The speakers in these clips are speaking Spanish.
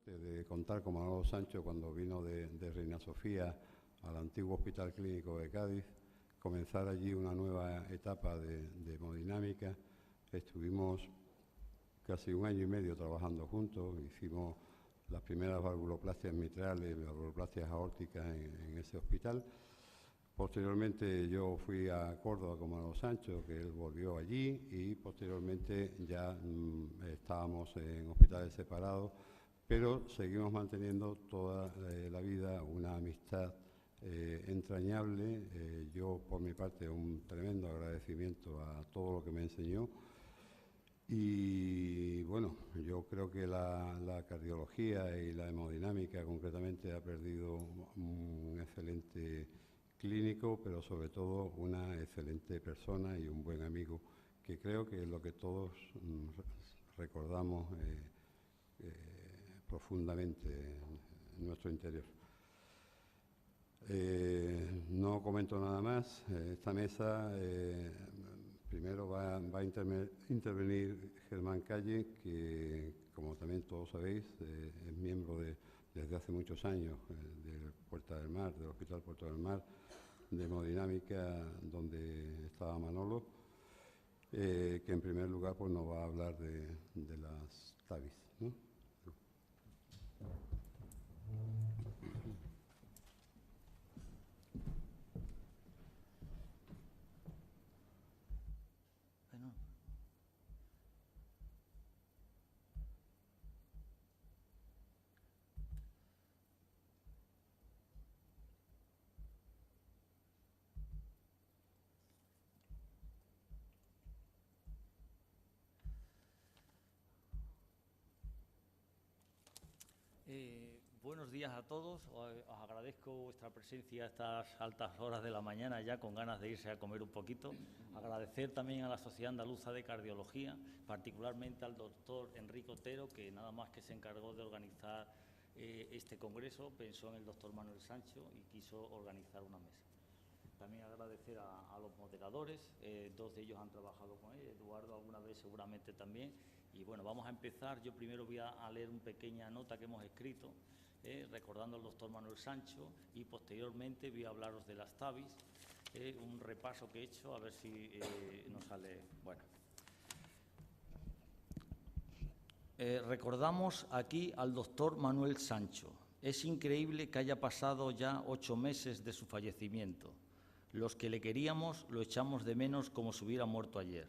suerte de contar con Manolo Sancho cuando vino de Reina Sofía al antiguo Hospital Clínico de Cádiz, comenzar allí una nueva etapa de hemodinámica. Estuvimos casi 1 año y medio trabajando juntos, hicimos las primeras valvuloplastias mitrales, valvuloplastias aórticas en ese hospital. Posteriormente yo fui a Córdoba con Manolo Sancho, que él volvió allí, y posteriormente ya estábamos en hospitales separados, pero seguimos manteniendo toda la vida una amistad entrañable. Yo, por mi parte, un tremendo agradecimiento a todo lo que me enseñó. Y bueno, yo creo que la cardiología y la hemodinámica concretamente ha perdido un excelente clínico, pero sobre todo una excelente persona y un buen amigo, que creo que es lo que todos recordamos profundamente en nuestro interior. No comento nada más. Esta mesa primero va a intervenir Germán Calle, que, como también todos sabéis, es miembro desde hace muchos años del Puerta del Mar, del Hospital Puerta del Mar, de hemodinámica, donde estaba Manolo, que en primer lugar pues, nos va a hablar de las TAVIs, ¿no? Buenos días a todos. Os agradezco vuestra presencia a estas altas horas de la mañana, ya con ganas de irse a comer un poquito. Agradecer también a la Sociedad Andaluza de Cardiología, particularmente al doctor Enrique Otero, que nada más que se encargó de organizar este congreso, pensó en el doctor Manuel Sancho y quiso organizar una mesa. También agradecer a los moderadores, 2 de ellos han trabajado con él, Eduardo alguna vez seguramente también. Y bueno, vamos a empezar. Yo primero voy a leer una pequeña nota que hemos escrito, recordando al doctor Manuel Sancho, y posteriormente voy a hablaros de las TAVIs, un repaso que he hecho, a ver si nos sale. Bueno. Recordamos aquí al doctor Manuel Sancho. Es increíble que haya pasado ya 8 meses de su fallecimiento. Los que le queríamos lo echamos de menos como si hubiera muerto ayer.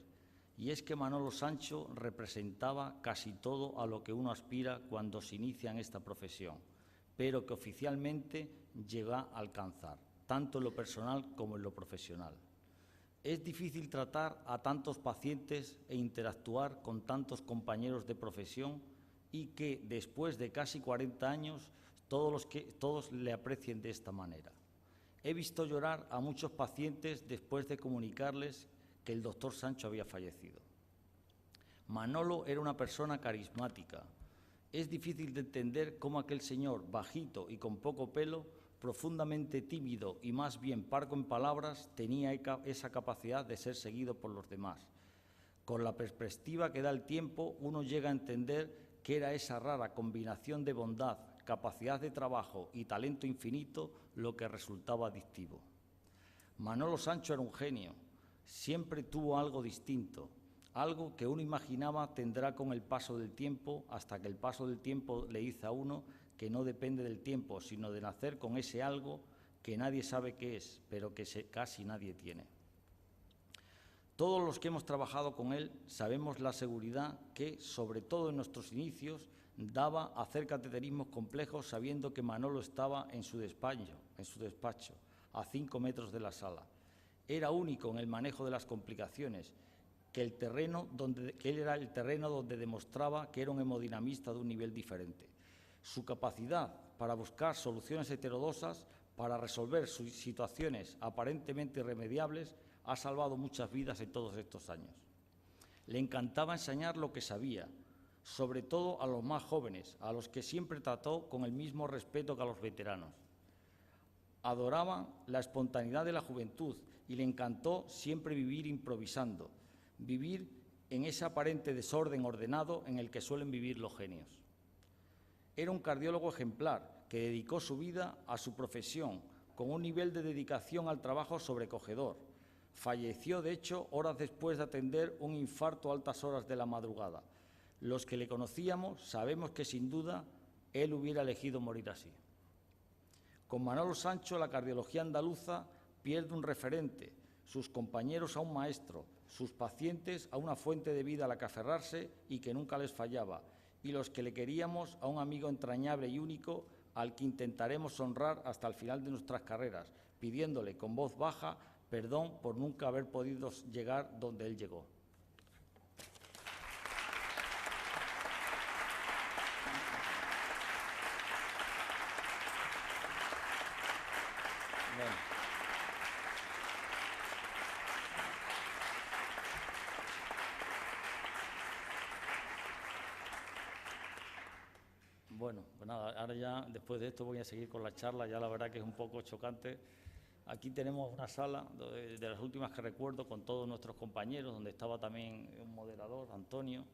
Y es que Manolo Sancho representaba casi todo a lo que uno aspira cuando se inicia en esta profesión, pero que oficialmente llega a alcanzar, tanto en lo personal como en lo profesional. Es difícil tratar a tantos pacientes e interactuar con tantos compañeros de profesión y que, después de casi 40 años, todos le aprecien de esta manera. He visto llorar a muchos pacientes después de comunicarles que el doctor Sancho había fallecido. Manolo era una persona carismática. Es difícil de entender cómo aquel señor, bajito y con poco pelo, profundamente tímido y más bien parco en palabras, tenía esa capacidad de ser seguido por los demás. Con la perspectiva que da el tiempo, uno llega a entender que era esa rara combinación de bondad, capacidad de trabajo y talento infinito lo que resultaba adictivo. Manolo Sancho era un genio. Siempre tuvo algo distinto, algo que uno imaginaba tendrá con el paso del tiempo, hasta que el paso del tiempo le dice a uno que no depende del tiempo, sino de nacer con ese algo que nadie sabe qué es, pero que casi nadie tiene. Todos los que hemos trabajado con él sabemos la seguridad que, sobre todo en nuestros inicios, daba a hacer cateterismos complejos sabiendo que Manolo estaba en su despacho, a 5 metros de la sala. Era único en el manejo de las complicaciones, que él era el terreno donde demostraba que era un hemodinamista de un nivel diferente. Su capacidad para buscar soluciones heterodosas para resolver sus situaciones aparentemente irremediables ha salvado muchas vidas en todos estos años. Le encantaba enseñar lo que sabía, sobre todo a los más jóvenes, a los que siempre trató con el mismo respeto que a los veteranos. Adoraba la espontaneidad de la juventud y le encantó siempre vivir improvisando, vivir en ese aparente desorden ordenado en el que suelen vivir los genios. Era un cardiólogo ejemplar que dedicó su vida a su profesión, con un nivel de dedicación al trabajo sobrecogedor. Falleció, de hecho, horas después de atender un infarto a altas horas de la madrugada. Los que le conocíamos sabemos que, sin duda, él hubiera elegido morir así. Con Manolo Sancho, la cardiología andaluza pierde un referente, sus compañeros a un maestro, sus pacientes a una fuente de vida a la que aferrarse y que nunca les fallaba, y los que le queríamos a un amigo entrañable y único al que intentaremos honrar hasta el final de nuestras carreras, pidiéndole con voz baja perdón por nunca haber podido llegar donde él llegó. Bueno, pues nada, ahora ya después de esto voy a seguir con la charla, ya la verdad que es un poco chocante. Aquí tenemos una sala de las últimas que recuerdo con todos nuestros compañeros, donde estaba también un moderador, Antonio,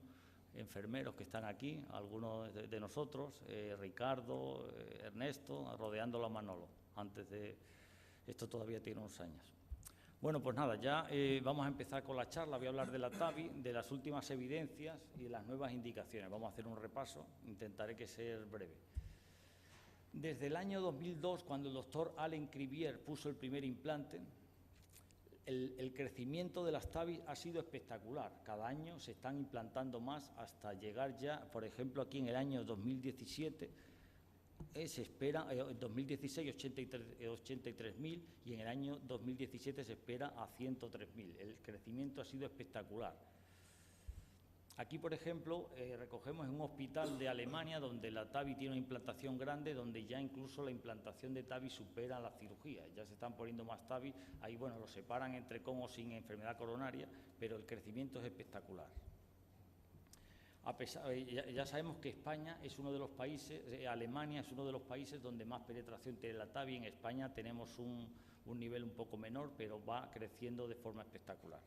enfermeros que están aquí, algunos de nosotros, Ricardo, Ernesto, rodeándolo a Manolo, antes de... Esto todavía tiene unos años. Bueno, pues nada, ya vamos a empezar con la charla. Voy a hablar de la TAVI, de las últimas evidencias y de las nuevas indicaciones. Vamos a hacer un repaso, intentaré que sea breve. Desde el año 2002, cuando el doctor Allen Crivier puso el primer implante, el crecimiento de las TAVI ha sido espectacular. Cada año se están implantando más hasta llegar ya, por ejemplo, aquí en el año 2017, se espera, en 2016 83.000 y en el año 2017 se espera a 103.000. El crecimiento ha sido espectacular. Aquí, por ejemplo, recogemos en un hospital de Alemania donde la TAVI tiene una implantación grande, donde ya incluso la implantación de TAVI supera la cirugía. Ya se están poniendo más TAVI, ahí bueno, lo separan entre con o sin enfermedad coronaria, pero el crecimiento es espectacular. Ya sabemos que España es uno de los países, Alemania es uno de los países donde más penetración tiene la TAVI. En España tenemos un nivel un poco menor, pero va creciendo de forma espectacular.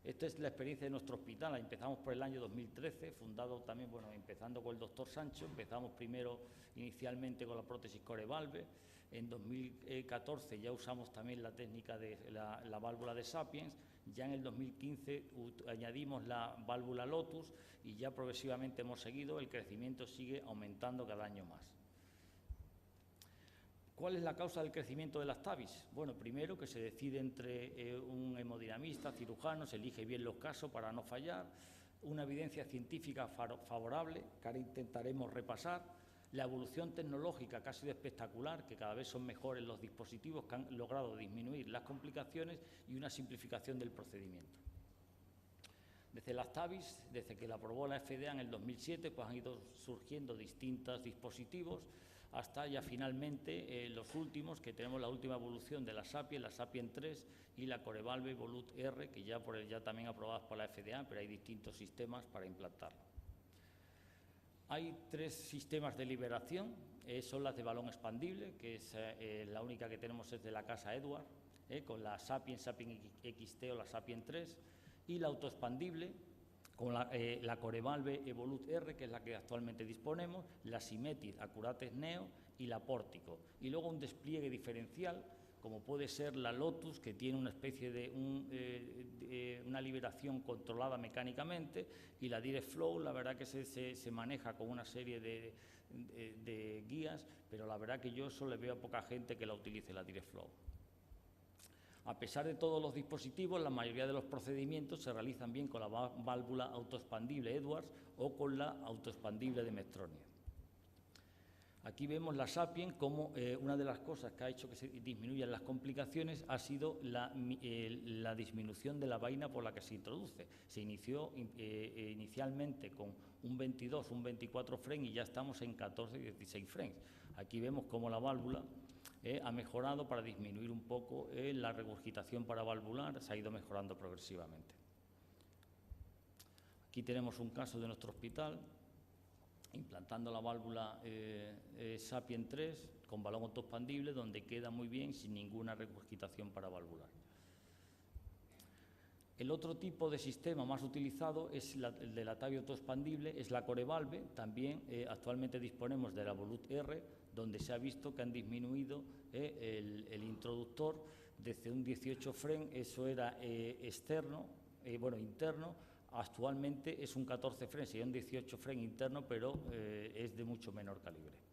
Esta es la experiencia de nuestro hospital. Empezamos por el año 2013, fundado también, bueno, empezando con el doctor Sancho. Empezamos primero inicialmente con la prótesis Core-Valve. En 2014 ya usamos también la técnica de la válvula de Sapiens. Ya en el 2015 añadimos la válvula Lotus y ya progresivamente hemos seguido. El crecimiento sigue aumentando cada año más. ¿Cuál es la causa del crecimiento de las TAVIs? Bueno, primero que se decide entre un hemodinamista, cirujano, se elige bien los casos para no fallar, una evidencia científica favorable, que ahora intentaremos repasar, la evolución tecnológica que ha sido espectacular, que cada vez son mejores los dispositivos que han logrado disminuir las complicaciones y una simplificación del procedimiento. Desde las TAVIs, desde que la aprobó la FDA en el 2007, pues han ido surgiendo distintos dispositivos, hasta ya finalmente los últimos, que tenemos la última evolución de la Sapien 3 y la Core-Valve Evolut R, que ya también aprobadas por la FDA, pero hay distintos sistemas para implantarlo. Hay 3 sistemas de liberación, son las de balón expandible, que es la única que tenemos es de la casa Edward, con la Sapien XT o la Sapien 3, y la autoexpandible, con la Core-Valve Evolut R, que es la que actualmente disponemos, la Symetis Accurates Neo y la Pórtico. Y luego un despliegue diferencial, como puede ser la Lotus, que tiene una especie de una liberación controlada mecánicamente, y la Direct Flow, la verdad que se maneja con una serie de guías, pero la verdad que yo solo le veo a poca gente que la utilice, la Direct Flow. A pesar de todos los dispositivos, la mayoría de los procedimientos se realizan bien con la válvula autoexpandible Edwards o con la autoexpandible de Medtronic. Aquí vemos la Sapien como una de las cosas que ha hecho que se disminuyan las complicaciones ha sido la disminución de la vaina por la que se introduce. Se inició inicialmente con un 22, un 24 frames y ya estamos en 14 y 16 frames. Aquí vemos cómo la válvula ha mejorado para disminuir un poco la regurgitación paravalvular, se ha ido mejorando progresivamente. Aquí tenemos un caso de nuestro hospital, implantando la válvula Sapien 3 con balón autoexpandible, donde queda muy bien sin ninguna regurgitación paravalvular. El otro tipo de sistema más utilizado es el de la TAVI autoexpandible, es la Corevalve. También actualmente disponemos de la Evolut R, donde se ha visto que han disminuido el introductor desde un 18 Fren, eso era interno, actualmente es un 14 Fren, sería un 18 Fren interno, pero es de mucho menor calibre.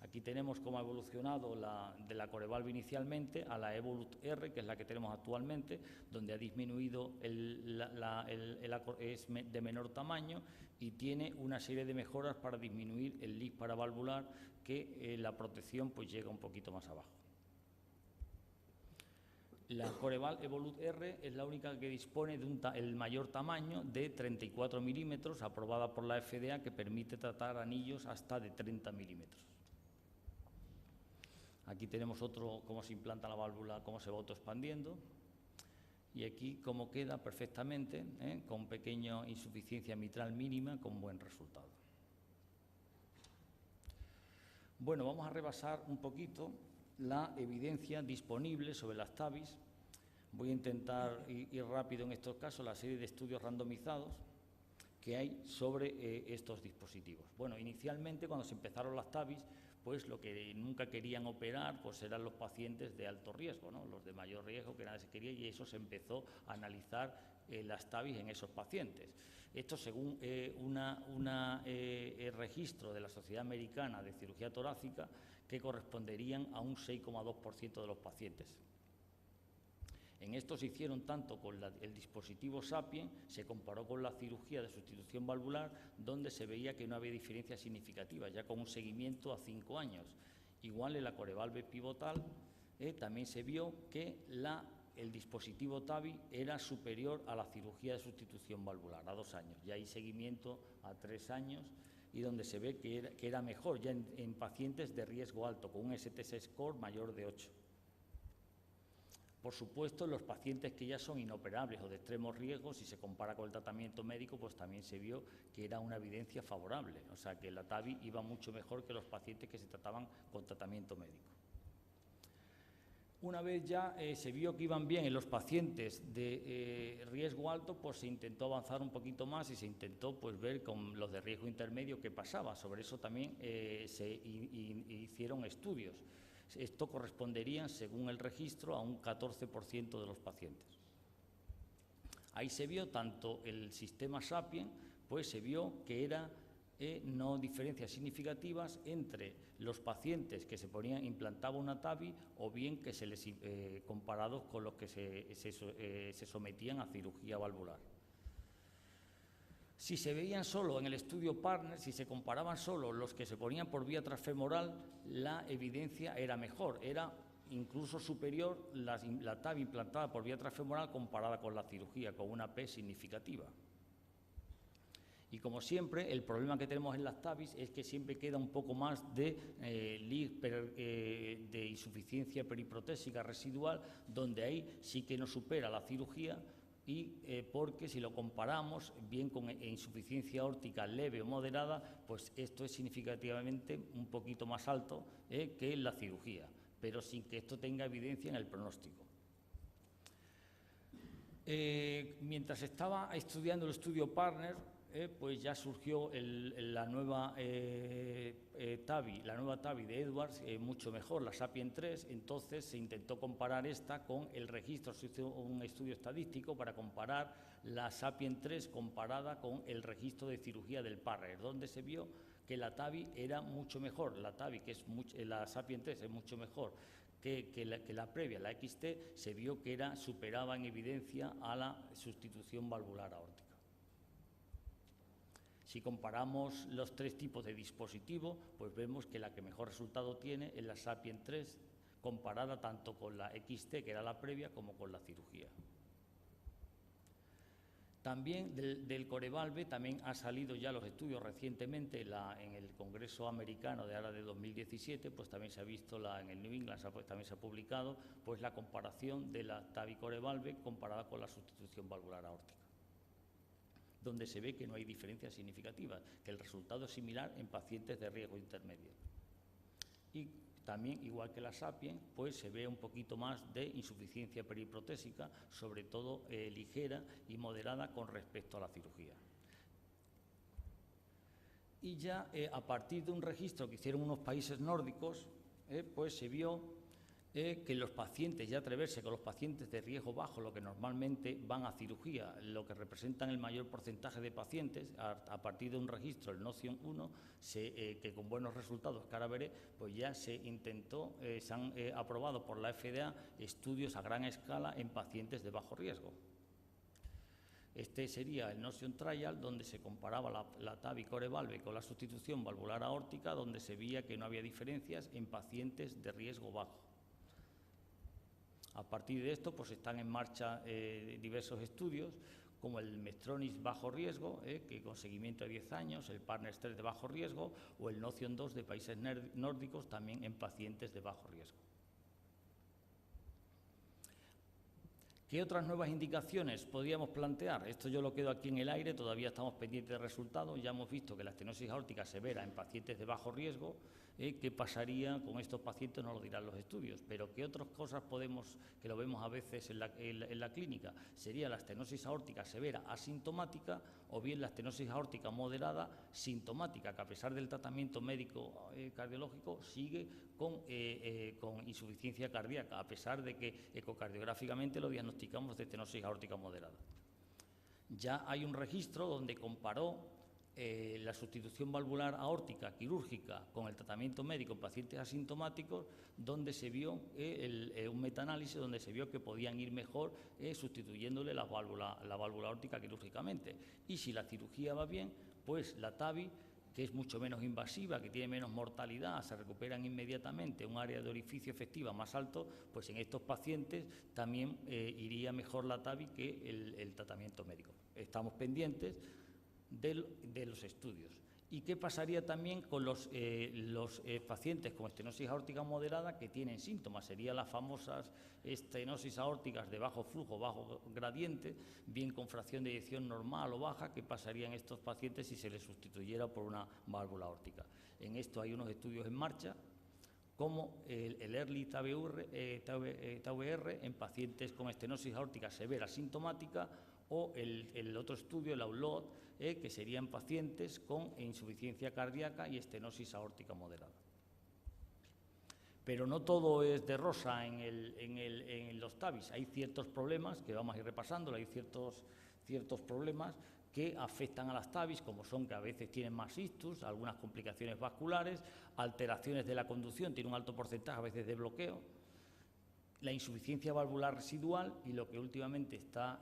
Aquí tenemos cómo ha evolucionado de la Corevalve inicialmente a la Evolut R, que es la que tenemos actualmente, donde ha disminuido, es de menor tamaño y tiene una serie de mejoras para disminuir el leak paravalvular, que la protección pues llega un poquito más abajo. La Corevalve Evolut R es la única que dispone de el mayor tamaño de 34 milímetros, aprobada por la FDA, que permite tratar anillos hasta de 30 milímetros. Aquí tenemos otro, cómo se implanta la válvula, cómo se va autoexpandiendo. Y aquí cómo queda perfectamente, con pequeña insuficiencia mitral mínima, con buen resultado. Bueno, vamos a repasar un poquito la evidencia disponible sobre las TAVIs. Voy a intentar ir rápido en estos casos, la serie de estudios randomizados que hay sobre estos dispositivos. Bueno, inicialmente cuando se empezaron las TAVIs, pues lo que nunca querían operar pues eran los pacientes de alto riesgo, ¿no? Los de mayor riesgo, que nadie se quería, y eso se empezó a analizar las TAVIs en esos pacientes. Esto según un registro de la Sociedad Americana de Cirugía Torácica, que corresponderían a un 6,2% de los pacientes. En esto se hicieron tanto con el dispositivo Sapien, se comparó con la cirugía de sustitución valvular, donde se veía que no había diferencias significativas, ya con un seguimiento a 5 años. Igual en la Corevalve pivotal también se vio que el dispositivo TAVI era superior a la cirugía de sustitución valvular a 2 años. Ya hay seguimiento a 3 años y donde se ve que era mejor ya en pacientes de riesgo alto, con un STS score mayor de 8. Por supuesto, los pacientes que ya son inoperables o de extremo riesgo, si se compara con el tratamiento médico, pues también se vio que era una evidencia favorable, o sea que la TAVI iba mucho mejor que los pacientes que se trataban con tratamiento médico. Una vez ya se vio que iban bien en los pacientes de riesgo alto, pues se intentó avanzar un poquito más y se intentó pues ver con los de riesgo intermedio qué pasaba. Sobre eso también se hicieron estudios. Esto correspondería, según el registro, a un 14% de los pacientes. Ahí se vio tanto el sistema Sapien, pues se vio que era no diferencias significativas entre los pacientes que se implantaba una TAVI o bien que se les comparados con los que se sometían a cirugía valvular. Si se veían solo en el estudio Partner, si se comparaban solo los que se ponían por vía transfemoral, la evidencia era mejor, era incluso superior la TAVI implantada por vía transfemoral comparada con la cirugía, con una P significativa. Y como siempre, el problema que tenemos en las TAVIs es que siempre queda un poco más de insuficiencia periprotésica residual, donde ahí sí que nos supera la cirugía, y porque si lo comparamos bien con insuficiencia aórtica leve o moderada, pues esto es significativamente un poquito más alto que la cirugía, pero sin que esto tenga evidencia en el pronóstico. Mientras estaba estudiando el estudio Partner, pues ya surgió la nueva TAVI de Edwards, mucho mejor, la Sapien 3. Entonces se intentó comparar esta con el registro, se hizo un estudio estadístico para comparar la Sapien 3 comparada con el registro de cirugía del Partner, donde se vio que la TAVI era mucho mejor, la Sapien 3 es mucho mejor que la previa, la XT, se vio que superaba en evidencia a la sustitución valvular aórtica. Si comparamos los 3 tipos de dispositivo, pues vemos que la que mejor resultado tiene es la Sapien 3, comparada tanto con la XT, que era la previa, como con la cirugía. También del Corevalve también han salido ya los estudios recientemente en el Congreso Americano de ahora de 2017, pues también se ha visto en el New England, también se ha publicado pues la comparación de la TAVI Corevalve comparada con la sustitución valvular aórtica, donde se ve que no hay diferencias significativas, que el resultado es similar en pacientes de riesgo intermedio. Y también, igual que la Sapien, pues se ve un poquito más de insuficiencia periprotésica, sobre todo ligera y moderada con respecto a la cirugía. Y ya a partir de un registro que hicieron unos países nórdicos, pues se vio que los pacientes, ya atreverse con los pacientes de riesgo bajo, lo que normalmente van a cirugía, lo que representan el mayor porcentaje de pacientes, a partir de un registro, el Notion 1, que con buenos resultados, que ahora veré, pues ya se intentó, se han aprobado por la FDA estudios a gran escala en pacientes de bajo riesgo. Este sería el Notion Trial, donde se comparaba la TAVI Core Valve con la sustitución valvular aórtica, donde se veía que no había diferencias en pacientes de riesgo bajo. A partir de esto, pues están en marcha diversos estudios, como el Medtronic bajo riesgo, que con seguimiento de 10 años, el Partners 3 de bajo riesgo, o el Notion 2 de países nórdicos, también en pacientes de bajo riesgo. ¿Qué otras nuevas indicaciones podríamos plantear? Esto yo lo quedo aquí en el aire, todavía estamos pendientes de resultados. Ya hemos visto que la estenosis aórtica severa en pacientes de bajo riesgo, ¿qué pasaría con estos pacientes? No lo dirán los estudios, pero ¿qué otras cosas podemos, que lo vemos a veces en la clínica? Sería la estenosis aórtica severa asintomática o bien la estenosis aórtica moderada sintomática, que a pesar del tratamiento médico cardiológico sigue con insuficiencia cardíaca, a pesar de que ecocardiográficamente lo diagnosticamos de estenosis aórtica moderada. Ya hay un registro donde comparó la sustitución valvular aórtica quirúrgica con el tratamiento médico en pacientes asintomáticos, donde se vio un metaanálisis donde se vio que podían ir mejor sustituyéndole la válvula aórtica quirúrgicamente. Y si la cirugía va bien, pues la TAVI, que es mucho menos invasiva, que tiene menos mortalidad, se recuperan inmediatamente, un área de orificio efectiva más alto, pues en estos pacientes también iría mejor la TAVI que el tratamiento médico. Estamos pendientes de los estudios. ¿Y qué pasaría también con los pacientes con estenosis aórtica moderada que tienen síntomas? Serían las famosas estenosis aórticas de bajo flujo, bajo gradiente, bien con fracción de eyección normal o baja. ¿Qué pasaría en estos pacientes si se les sustituyera por una válvula aórtica? En esto hay unos estudios en marcha, como el EARLY TAVR en pacientes con estenosis aórtica severa sintomática, o el otro estudio, el AULOD, que serían pacientes con insuficiencia cardíaca y estenosis aórtica moderada. Pero no todo es de rosa en los TAVIs. Hay ciertos problemas que vamos a ir repasando, hay ciertos problemas que afectan a las TAVIs, como son que a veces tienen más ictus, algunas complicaciones vasculares, alteraciones de la conducción, tiene un alto porcentaje a veces de bloqueo, la insuficiencia valvular residual, y lo que últimamente está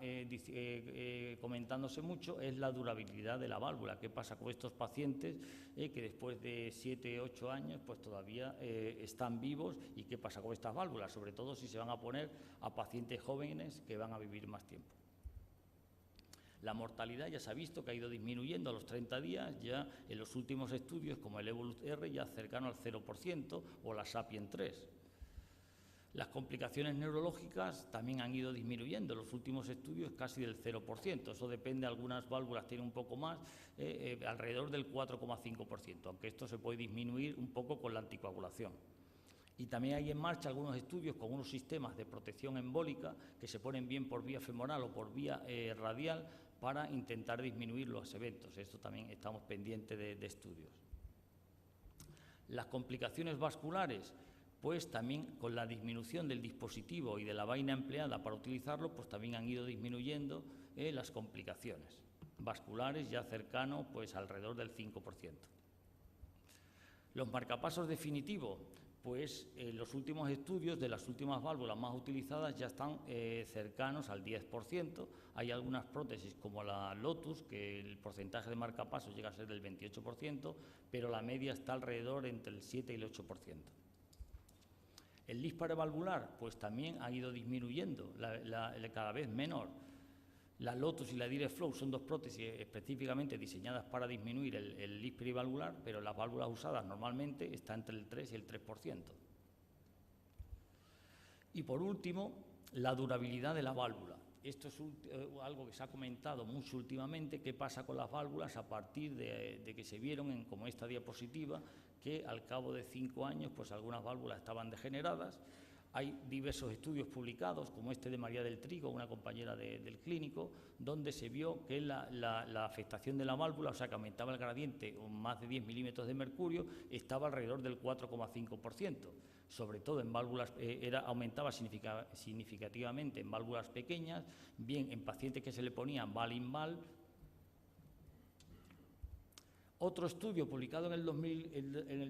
comentándose mucho es la durabilidad de la válvula. ¿Qué pasa con estos pacientes que después de 7, 8 años pues todavía están vivos? ¿Y qué pasa con estas válvulas? Sobre todo si se van a poner a pacientes jóvenes que van a vivir más tiempo. La mortalidad ya se ha visto que ha ido disminuyendo a los 30 días, ya en los últimos estudios como el EVOLUT-R ya cercano al 0% o la SAPIEN 3. Las complicaciones neurológicas también han ido disminuyendo, en los últimos estudios casi del 0%, eso depende, algunas válvulas tienen un poco más, alrededor del 4,5%, aunque esto se puede disminuir un poco con la anticoagulación. Y también hay en marcha algunos estudios con unos sistemas de protección embólica que se ponen bien por vía femoral o por vía radial para intentar disminuir los eventos, esto también estamos pendientes de estudios. Las complicaciones vasculares, pues también con la disminución del dispositivo y de la vaina empleada para utilizarlo, pues también han ido disminuyendo las complicaciones vasculares, ya cercano pues alrededor del 5%. Los marcapasos definitivos, pues los últimos estudios de las últimas válvulas más utilizadas ya están cercanos al 10%. Hay algunas prótesis como la Lotus, que el porcentaje de marcapasos llega a ser del 28%, pero la media está alrededor entre el 7 y el 8%. El LIS paravalvular, pues también ha ido disminuyendo, cada vez menor. La Lotus y la DirectFlow son dos prótesis específicamente diseñadas para disminuir el LIS perivalvular, pero las válvulas usadas normalmente están entre el 3 y el 3%. Y por último, la durabilidad de la válvula. esto es algo que se ha comentado mucho últimamente, qué pasa con las válvulas a partir de que se vieron, como esta diapositiva, que al cabo de 5 años pues algunas válvulas estaban degeneradas. Hay diversos estudios publicados, como este de María del Trigo, una compañera del clínico, donde se vio que la afectación de la válvula, o sea, que aumentaba el gradiente más de 10 milímetros de mercurio, estaba alrededor del 4,5%. Sobre todo en válvulas, aumentaba significativamente en válvulas pequeñas, bien en pacientes que se le ponían Val-in-Val. Otro estudio publicado en el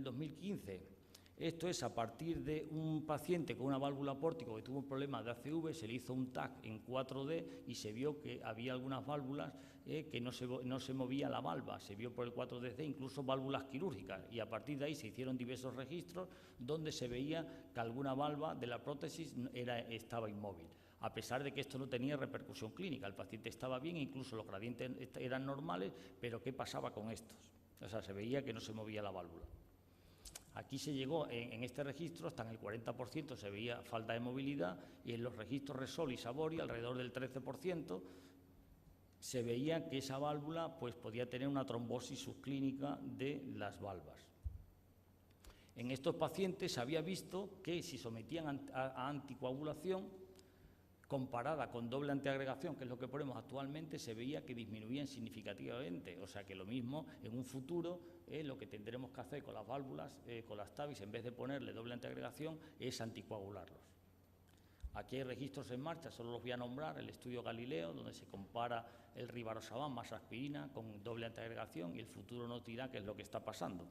2015, esto es a partir de un paciente con una válvula pórtico que tuvo un problema de ACV, se le hizo un TAC en 4D y se vio que había algunas válvulas que no se movía la valva, se vio por el 4D, incluso válvulas quirúrgicas, y a partir de ahí se hicieron diversos registros donde se veía que alguna valva de la prótesis estaba inmóvil, a pesar de que esto no tenía repercusión clínica. El paciente estaba bien, incluso los gradientes eran normales, pero ¿qué pasaba con estos? O sea, se veía que no se movía la válvula. Aquí se llegó, en este registro, hasta en el 40% se veía falta de movilidad, y en los registros Resol y Sabori, alrededor del 13%, se veía que esa válvula pues, podía tener una trombosis subclínica de las valvas. En estos pacientes se había visto que si sometían a anticoagulación, comparada con doble antiagregación, que es lo que ponemos actualmente, se veía que disminuían significativamente. O sea que lo mismo en un futuro lo que tendremos que hacer con las válvulas, con las TAVIs, en vez de ponerle doble antiagregación, es anticoagularlos. Aquí hay registros en marcha, solo los voy a nombrar: el estudio Galileo, donde se compara el rivaroxaban más aspirina con doble antiagregación, y el futuro nos dirá qué es lo que está pasando.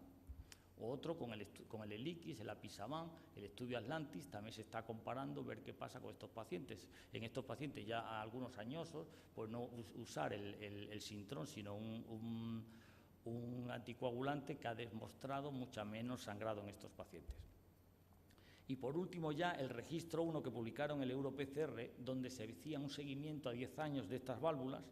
Otro con el Eliquis, el Apisaban, el estudio Atlantis, también se está comparando, ver qué pasa con estos pacientes. En estos pacientes ya algunos añosos, pues no usar el Sintrom, sino un anticoagulante que ha demostrado mucha menos sangrado en estos pacientes. Y por último ya el registro 1 que publicaron el EuroPCR, donde se hacía un seguimiento a 10 años de estas válvulas.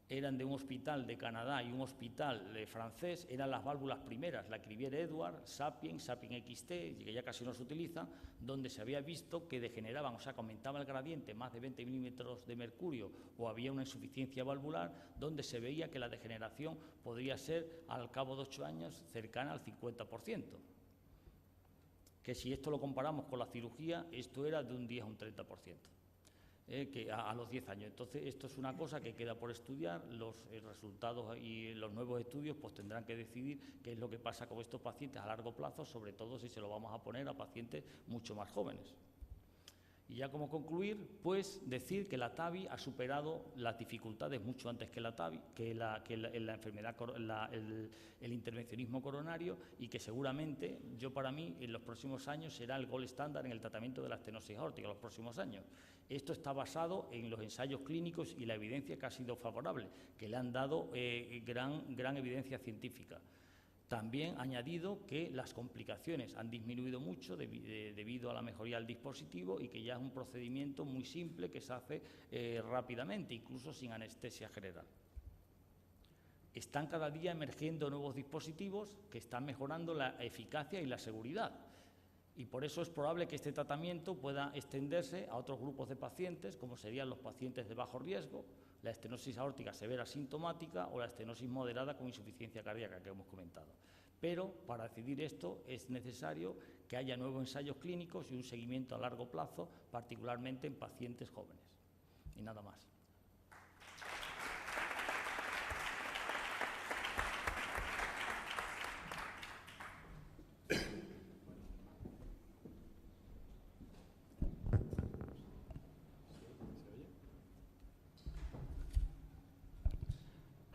Eran de un hospital de Canadá y un hospital francés, eran las válvulas primeras, la Crivier-Edwards, Sapien XT, que ya casi no se utiliza, donde se había visto que degeneraban, o sea, que aumentaba el gradiente más de 20 milímetros de mercurio, o había una insuficiencia valvular, donde se veía que la degeneración podría ser, al cabo de 8 años, cercana al 50%. Que si esto lo comparamos con la cirugía, esto era de un 10 a un 30%. Que a los 10 años. Entonces, esto es una cosa que queda por estudiar. Los resultados y los nuevos estudios pues tendrán que decidir qué es lo que pasa con estos pacientes a largo plazo, sobre todo si se lo vamos a poner a pacientes mucho más jóvenes. Y ya como concluir, pues decir que la TAVI ha superado las dificultades mucho antes que la TAVI, que la enfermedad, el intervencionismo coronario, y que seguramente, para mí, en los próximos años será el gold estándar en el tratamiento de la estenosis aórtica, en los próximos años. Esto está basado en los ensayos clínicos y la evidencia que ha sido favorable, que le han dado gran evidencia científica. También ha añadido que las complicaciones han disminuido mucho debido a la mejoría del dispositivo, y que ya es un procedimiento muy simple que se hace rápidamente, incluso sin anestesia general. Están cada día emergiendo nuevos dispositivos que están mejorando la eficacia y la seguridad. Y por eso es probable que este tratamiento pueda extenderse a otros grupos de pacientes, como serían los pacientes de bajo riesgo, la estenosis aórtica severa sintomática o la estenosis moderada con insuficiencia cardíaca que hemos comentado. Pero para decidir esto es necesario que haya nuevos ensayos clínicos y un seguimiento a largo plazo, particularmente en pacientes jóvenes. Y nada más.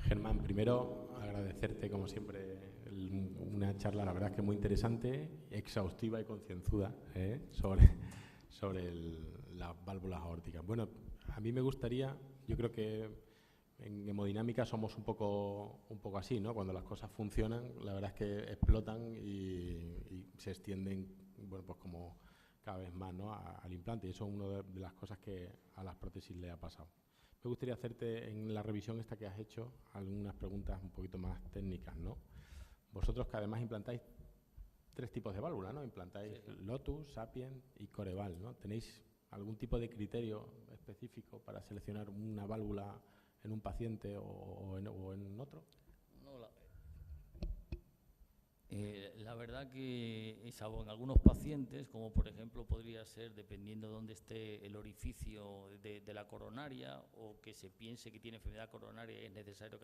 Germán, primero agradecerte, como siempre, una charla, la verdad es que muy interesante, exhaustiva y concienzuda sobre las válvulas aórticas. Bueno, a mí me gustaría, yo creo que en hemodinámica somos un poco así, ¿no? Cuando las cosas funcionan, la verdad es que explotan y se extienden, bueno, pues como cada vez más, ¿no?, al implante, y eso es una de las cosas que a las prótesis le ha pasado. Me gustaría hacerte, en la revisión esta que has hecho, algunas preguntas un poquito más técnicas, ¿no? Vosotros, que además implantáis 3 tipos de válvulas, ¿no? Implantáis Lotus, Sapien y Coreval, ¿no? ¿Tenéis algún tipo de criterio específico para seleccionar una válvula en un paciente o en otro? No, la verdad que, salvo en algunos pacientes, como por ejemplo podría ser, dependiendo de dónde esté el orificio de la coronaria, o que se piense que tiene enfermedad coronaria y es necesario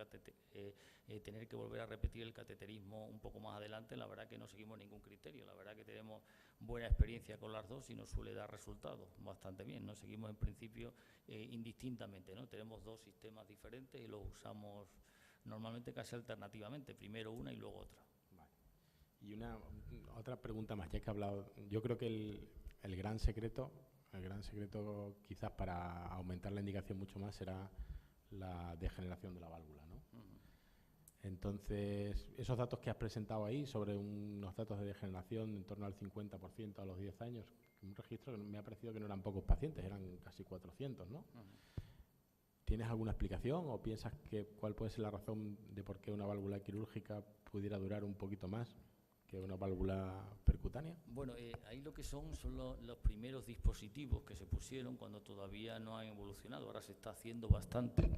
tener que volver a repetir el cateterismo un poco más adelante, la verdad que no seguimos ningún criterio. La verdad que tenemos buena experiencia con las dos y nos suele dar resultados bastante bien. Nos seguimos en principio indistintamente, ¿no? Tenemos dos sistemas diferentes y los usamos normalmente casi alternativamente, primero una y luego otra. Y otra pregunta más, ya que he hablado, yo creo que el gran secreto quizás para aumentar la indicación mucho más será la degeneración de la válvula, ¿no? Entonces, esos datos que has presentado ahí sobre unos datos de degeneración en torno al 50% a los 10 años, un registro que me ha parecido que no eran pocos pacientes, eran casi 400, ¿no? ¿Tienes alguna explicación o piensas que cuál puede ser la razón de por qué una válvula quirúrgica pudiera durar un poquito más que una válvula percutánea? Bueno, ahí lo que son los primeros dispositivos que se pusieron cuando todavía no han evolucionado. Ahora se está haciendo bastante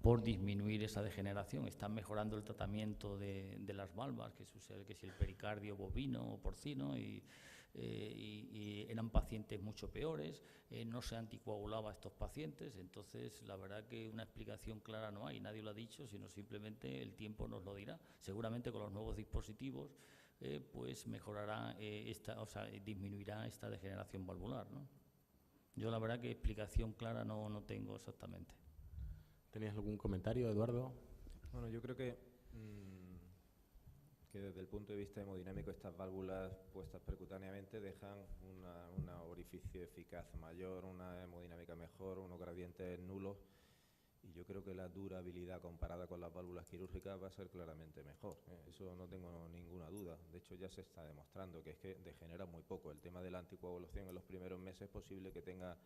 por disminuir esa degeneración. Están mejorando el tratamiento de las válvulas, que si el pericardio bovino o porcino, y eran pacientes mucho peores, no se anticoagulaba a estos pacientes. Entonces, la verdad que una explicación clara no hay, nadie lo ha dicho, sino simplemente el tiempo nos lo dirá. Seguramente con los nuevos dispositivos pues mejorará disminuirá esta degeneración valvular, ¿no? Yo la verdad que explicación clara no tengo exactamente. ¿Tenías algún comentario, Eduardo? Bueno, yo creo que desde el punto de vista hemodinámico estas válvulas puestas percutáneamente dejan un orificio eficaz mayor, una hemodinámica mejor, unos gradientes nulos, y yo creo que la durabilidad comparada con las válvulas quirúrgicas va a ser claramente mejor, ¿eh? Eso no tengo ninguna duda. De hecho, ya se está demostrando que es que degenera muy poco. El tema de la anticoagulación en los primeros meses es posible que tenga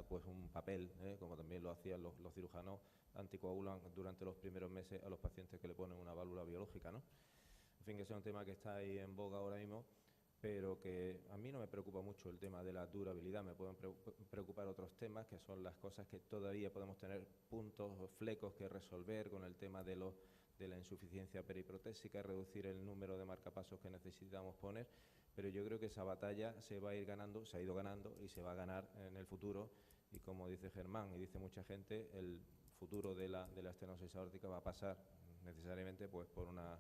pues un papel, como también lo hacían los cirujanos, anticoagulan durante los primeros meses a los pacientes que le ponen una válvula biológica, ¿no? En fin, que ese es un tema que está ahí en boga ahora mismo, pero que a mí no me preocupa mucho el tema de la durabilidad. Me pueden preocupar otros temas, que son las cosas que todavía podemos tener puntos o flecos que resolver con el tema de la insuficiencia periprotésica, reducir el número de marcapasos que necesitamos poner, pero yo creo que esa batalla se va a ir ganando, se ha ido ganando y se va a ganar en el futuro, y como dice Germán y dice mucha gente, el futuro de la estenosis aórtica va a pasar necesariamente pues por una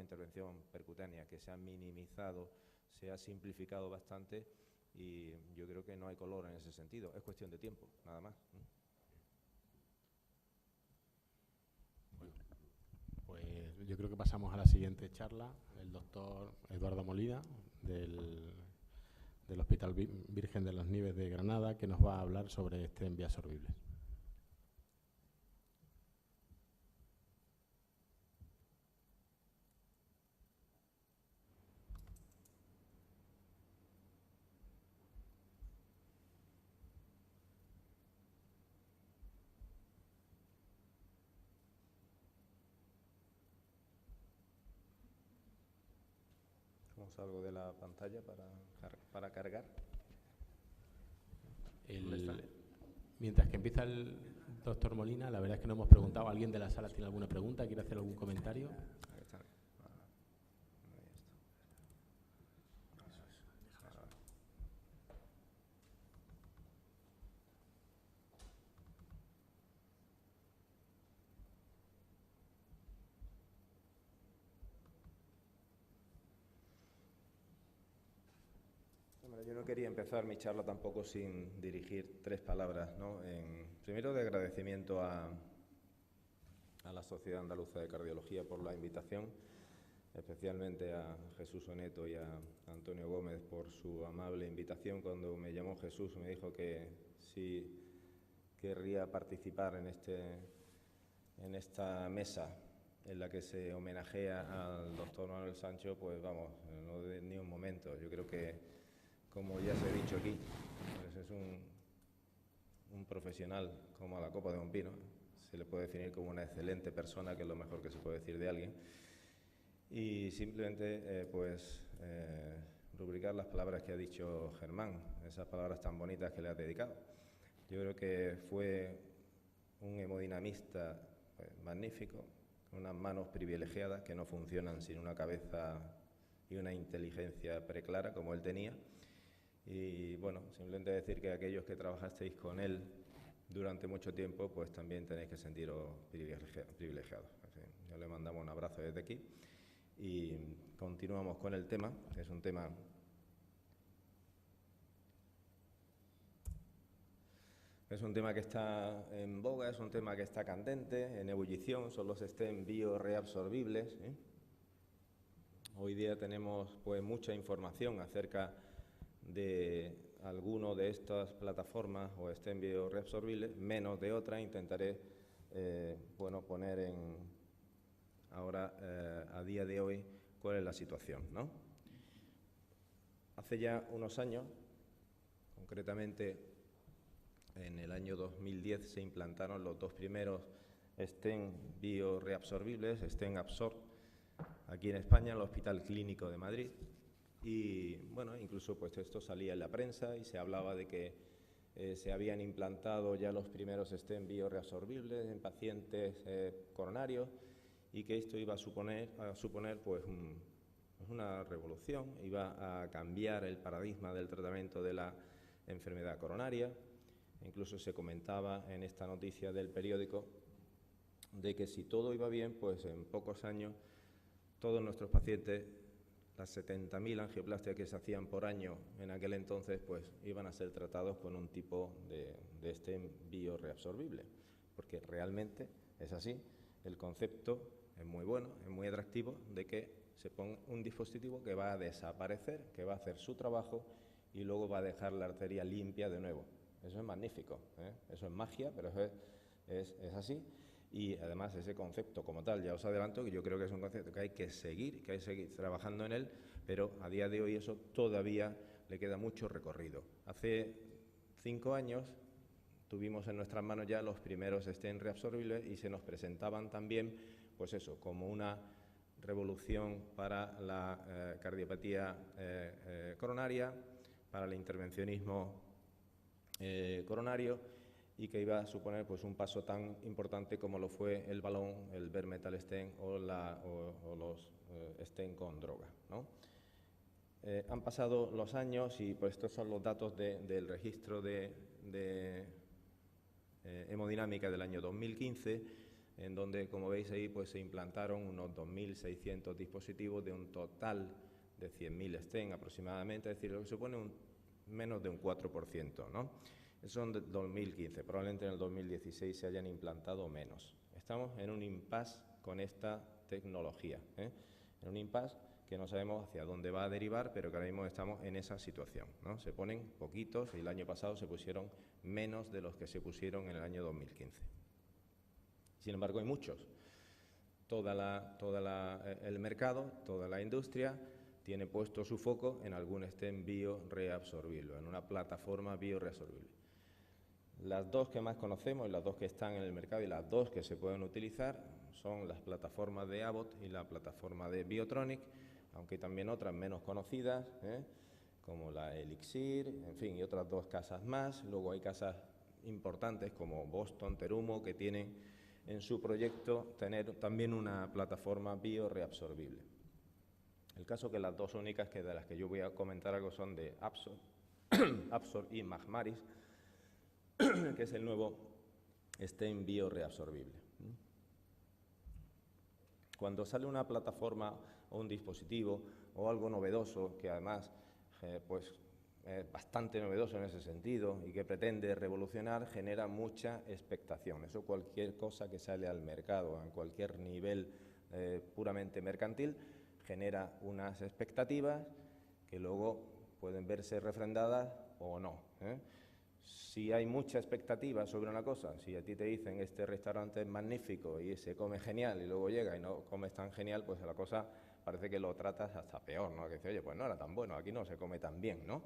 intervención percutánea que se ha minimizado, se ha simplificado bastante, y yo creo que no hay color en ese sentido. Es cuestión de tiempo, nada más. Bueno, pues yo creo que pasamos a la siguiente charla. El doctor Eduardo Molina, del Hospital Virgen de las Nieves de Granada, que nos va a hablar sobre estrés en vías sorbibles. ¿Cómo salgo de la pantalla para cargar? Mientras que empieza el doctor Molina, la verdad es que no hemos preguntado. ¿Alguien de la sala tiene alguna pregunta? ¿Quiere hacer algún comentario? Ahí está. Hombre, yo no quería empezar mi charla tampoco sin dirigir 3 palabras, ¿no? Primero, de agradecimiento a la Sociedad Andaluza de Cardiología por la invitación, especialmente a Jesús Oneto y a Antonio Gómez por su amable invitación. Cuando me llamó Jesús me dijo que sí querría participar en esta mesa en la que se homenajea al doctor Manuel Sancho, pues vamos, no de ni un momento. Yo creo que, como ya se ha dicho aquí, pues es un profesional como a la copa de un pino. Se le puede definir como una excelente persona, que es lo mejor que se puede decir de alguien. Y simplemente, rubricar las palabras que ha dicho Germán, esas palabras tan bonitas que le has dedicado. Yo creo que fue un hemodinamista magnífico, unas manos privilegiadas que no funcionan sin una cabeza y una inteligencia preclara como él tenía. Y bueno, simplemente decir que aquellos que trabajasteis con él durante mucho tiempo, pues también tenéis que sentiros privilegiados. En fin, ya le mandamos un abrazo desde aquí y continuamos con el tema, que es un tema que está en boga, es un tema que está candente, en ebullición, son los stem bioreabsorbibles, ¿eh? Hoy día tenemos pues mucha información acerca de alguno de estas plataformas o stem bioreabsorbibles, menos de otra. Intentaré poner a día de hoy cuál es la situación, ¿no? Hace ya unos años, concretamente en el año 2010, se implantaron los dos primeros stem bioreabsorbibles, stem Absorb, aquí en España, en el Hospital Clínico de Madrid. Y bueno, incluso pues esto salía en la prensa y se hablaba de que se habían implantado ya los primeros stem bioreabsorbibles en pacientes coronarios y que esto iba a suponer pues una revolución, iba a cambiar el paradigma del tratamiento de la enfermedad coronaria. Incluso se comentaba en esta noticia del periódico de que si todo iba bien, pues en pocos años todos nuestros pacientes, las 70.000 angioplastias que se hacían por año en aquel entonces, pues iban a ser tratados con un tipo de stem bioreabsorbible, porque realmente es así. El concepto es muy bueno, es muy atractivo, de que se ponga un dispositivo que va a desaparecer, que va a hacer su trabajo y luego va a dejar la arteria limpia de nuevo. Eso es magnífico, ¿eh? Eso es magia, pero es así. Y además ese concepto como tal, ya os adelanto que yo creo que es un concepto que hay que seguir trabajando en él, pero a día de hoy eso todavía le queda mucho recorrido. Hace 5 años tuvimos en nuestras manos ya los primeros stem reabsorbibles y se nos presentaban también, pues eso, como una revolución para la cardiopatía coronaria, para el intervencionismo coronario, y que iba a suponer pues un paso tan importante como lo fue el balón, el bare metal stent o los stent con droga, ¿no? Han pasado los años y pues estos son los datos del registro de hemodinámica del año 2015, en donde, como veis ahí, pues se implantaron unos 2.600 dispositivos de un total de 100.000 stent aproximadamente, es decir, lo que supone menos de un 4%, ¿no? Eso en 2015, probablemente en el 2016 se hayan implantado menos. Estamos en un impasse con esta tecnología, ¿eh? En un impasse que no sabemos hacia dónde va a derivar, pero que ahora mismo estamos en esa situación, ¿no? Se ponen poquitos y el año pasado se pusieron menos de los que se pusieron en el año 2015. Sin embargo, hay muchos. El mercado, toda la industria tiene puesto su foco en algún stem bioreabsorbible, en una plataforma bioreabsorbible. Las dos que más conocemos y las dos que están en el mercado y las dos que se pueden utilizar son las plataformas de Abbott y la plataforma de Biotronic, aunque hay también otras menos conocidas, como la Elixir, en fin, y otras dos casas más. Luego hay casas importantes como Boston, Terumo, que tienen en su proyecto tener también una plataforma bioreabsorbible. El caso que las dos únicas de las que yo voy a comentar algo son de Absorb y Magmaris, que es el nuevo stem bioreabsorbible. Cuando sale una plataforma o un dispositivo o algo novedoso, que además pues es bastante novedoso en ese sentido y que pretende revolucionar, genera mucha expectación. Eso cualquier cosa que sale al mercado, en cualquier nivel puramente mercantil, genera unas expectativas que luego pueden verse refrendadas o no, ¿eh? Si hay mucha expectativa sobre una cosa, si a ti te dicen este restaurante es magnífico y se come genial y luego llega y no comes tan genial, pues la cosa parece que lo tratas hasta peor, ¿no? Que dice, oye, pues no era tan bueno, aquí no se come tan bien, ¿no?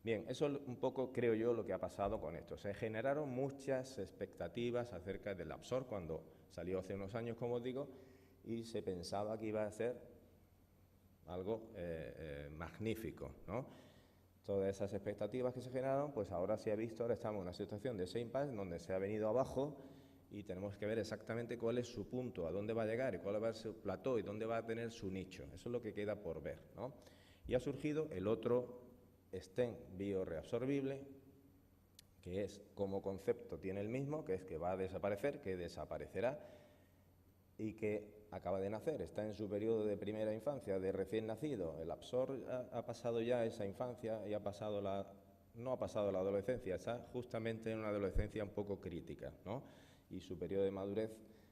Bien, eso es un poco, creo yo, lo que ha pasado con esto. Se generaron muchas expectativas acerca del Absorb cuando salió hace unos años, como os digo, y se pensaba que iba a ser algo magnífico, ¿no? Todas esas expectativas que se generaron, pues ahora se ha visto, ahora estamos en una situación de ese impasse donde se ha venido abajo y tenemos que ver exactamente cuál es su punto, a dónde va a llegar y cuál va a ser su plató y dónde va a tener su nicho. Eso es lo que queda por ver, ¿no? Y ha surgido el otro stent bioreabsorbible, que es como concepto tiene el mismo, que es que va a desaparecer, que desaparecerá y que acaba de nacer, está en su periodo de primera infancia, de recién nacido. El Absorb ha pasado ya esa infancia y no ha pasado la adolescencia, está justamente en una adolescencia un poco crítica, ¿no? Y su periodo de madurez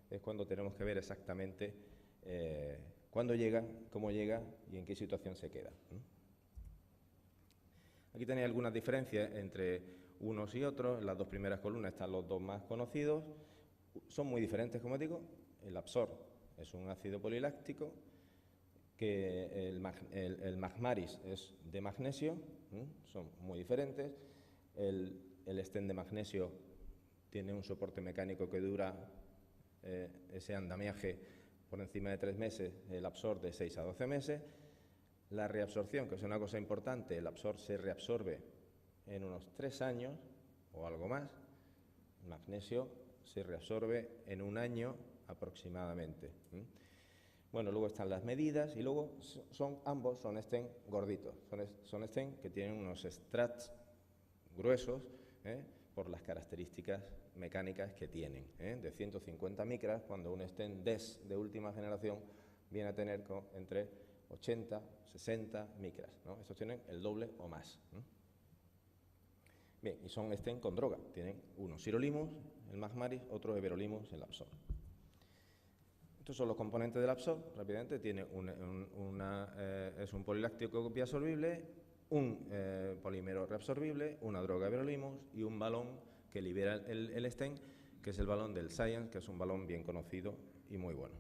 es cuando tenemos que ver exactamente cuándo llega, cómo llega y en qué situación se queda. Aquí tenéis algunas diferencias entre unos y otros. En las dos primeras columnas están los dos más conocidos. Son muy diferentes, como digo. El Absorb es un ácido poliláctico, que el Magmaris es de magnesio, son muy diferentes. El stent de magnesio tiene un soporte mecánico que dura ese andamiaje por encima de 3 meses, el Absorb de 6 a 12 meses. La reabsorción, que es una cosa importante, el Absorb se reabsorbe en unos 3 años o algo más. El magnesio se reabsorbe en 1 año aproximadamente. Bueno, luego están las medidas y luego ambos son stent gorditos, son stent que tienen unos strats gruesos por las características mecánicas que tienen, de 150 micras, cuando un stent DES de última generación viene a tener entre 80, 60 micras, ¿no? Estos tienen el doble o más. Bien, y son stent con droga, tienen uno sirolimus, el Magmaris, otro everolimus, el Absorb. Estos son los componentes del Absorb, rápidamente, tiene es un poliláctico bioabsorbible, un polímero reabsorbible, una droga everolimus y un balón que libera el stent, que es el balón del Science, que es un balón bien conocido y muy bueno.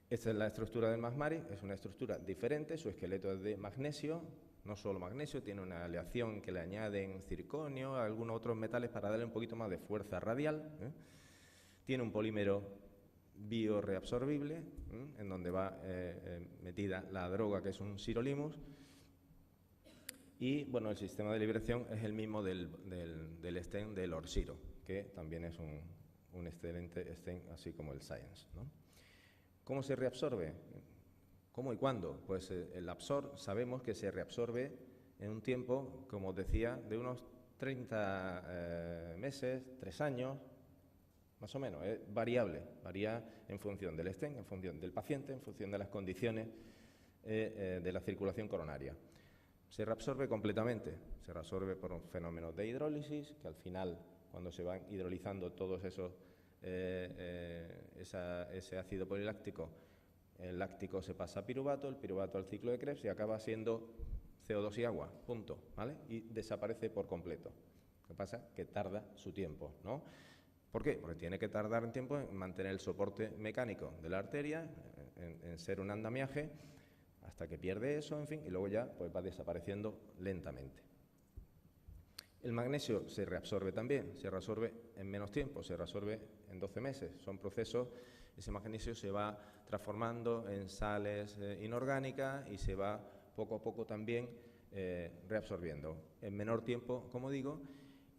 Esta es la estructura del Magmaris, es una estructura diferente, su esqueleto es de magnesio, no solo magnesio, tiene una aleación que le añaden circonio, algunos otros metales para darle un poquito más de fuerza radial. Tiene un polímero bioreabsorbible, en donde va metida la droga, que es un sirolimus. Y bueno, el sistema de liberación es el mismo del stent del Orsiro, que también es un excelente stent, así como el Science, ¿no? ¿Cómo se reabsorbe? ¿Cómo y cuándo? Pues el Absorb sabemos que se reabsorbe en un tiempo, como os decía, de unos 30 meses, 3 años, más o menos. Es variable, varía en función del stent, en función del paciente, en función de las condiciones de la circulación coronaria. Se reabsorbe completamente, se reabsorbe por un fenómeno de hidrólisis, que al final, cuando se van hidrolizando todos esos ese ácido poliláctico, el láctico se pasa a piruvato, el piruvato al ciclo de Krebs y acaba siendo CO2 y agua, punto, ¿vale? Y desaparece por completo. Lo que pasa es que tarda su tiempo, ¿no? ¿Por qué? Porque tiene que tardar un tiempo en mantener el soporte mecánico de la arteria, en ser un andamiaje, hasta que pierde eso, en fin, y luego ya pues va desapareciendo lentamente. El magnesio se reabsorbe también, se reabsorbe en menos tiempo, se reabsorbe en 12 meses. Son procesos, ese magnesio se va transformando en sales inorgánicas y se va poco a poco también reabsorbiendo. En menor tiempo, como digo,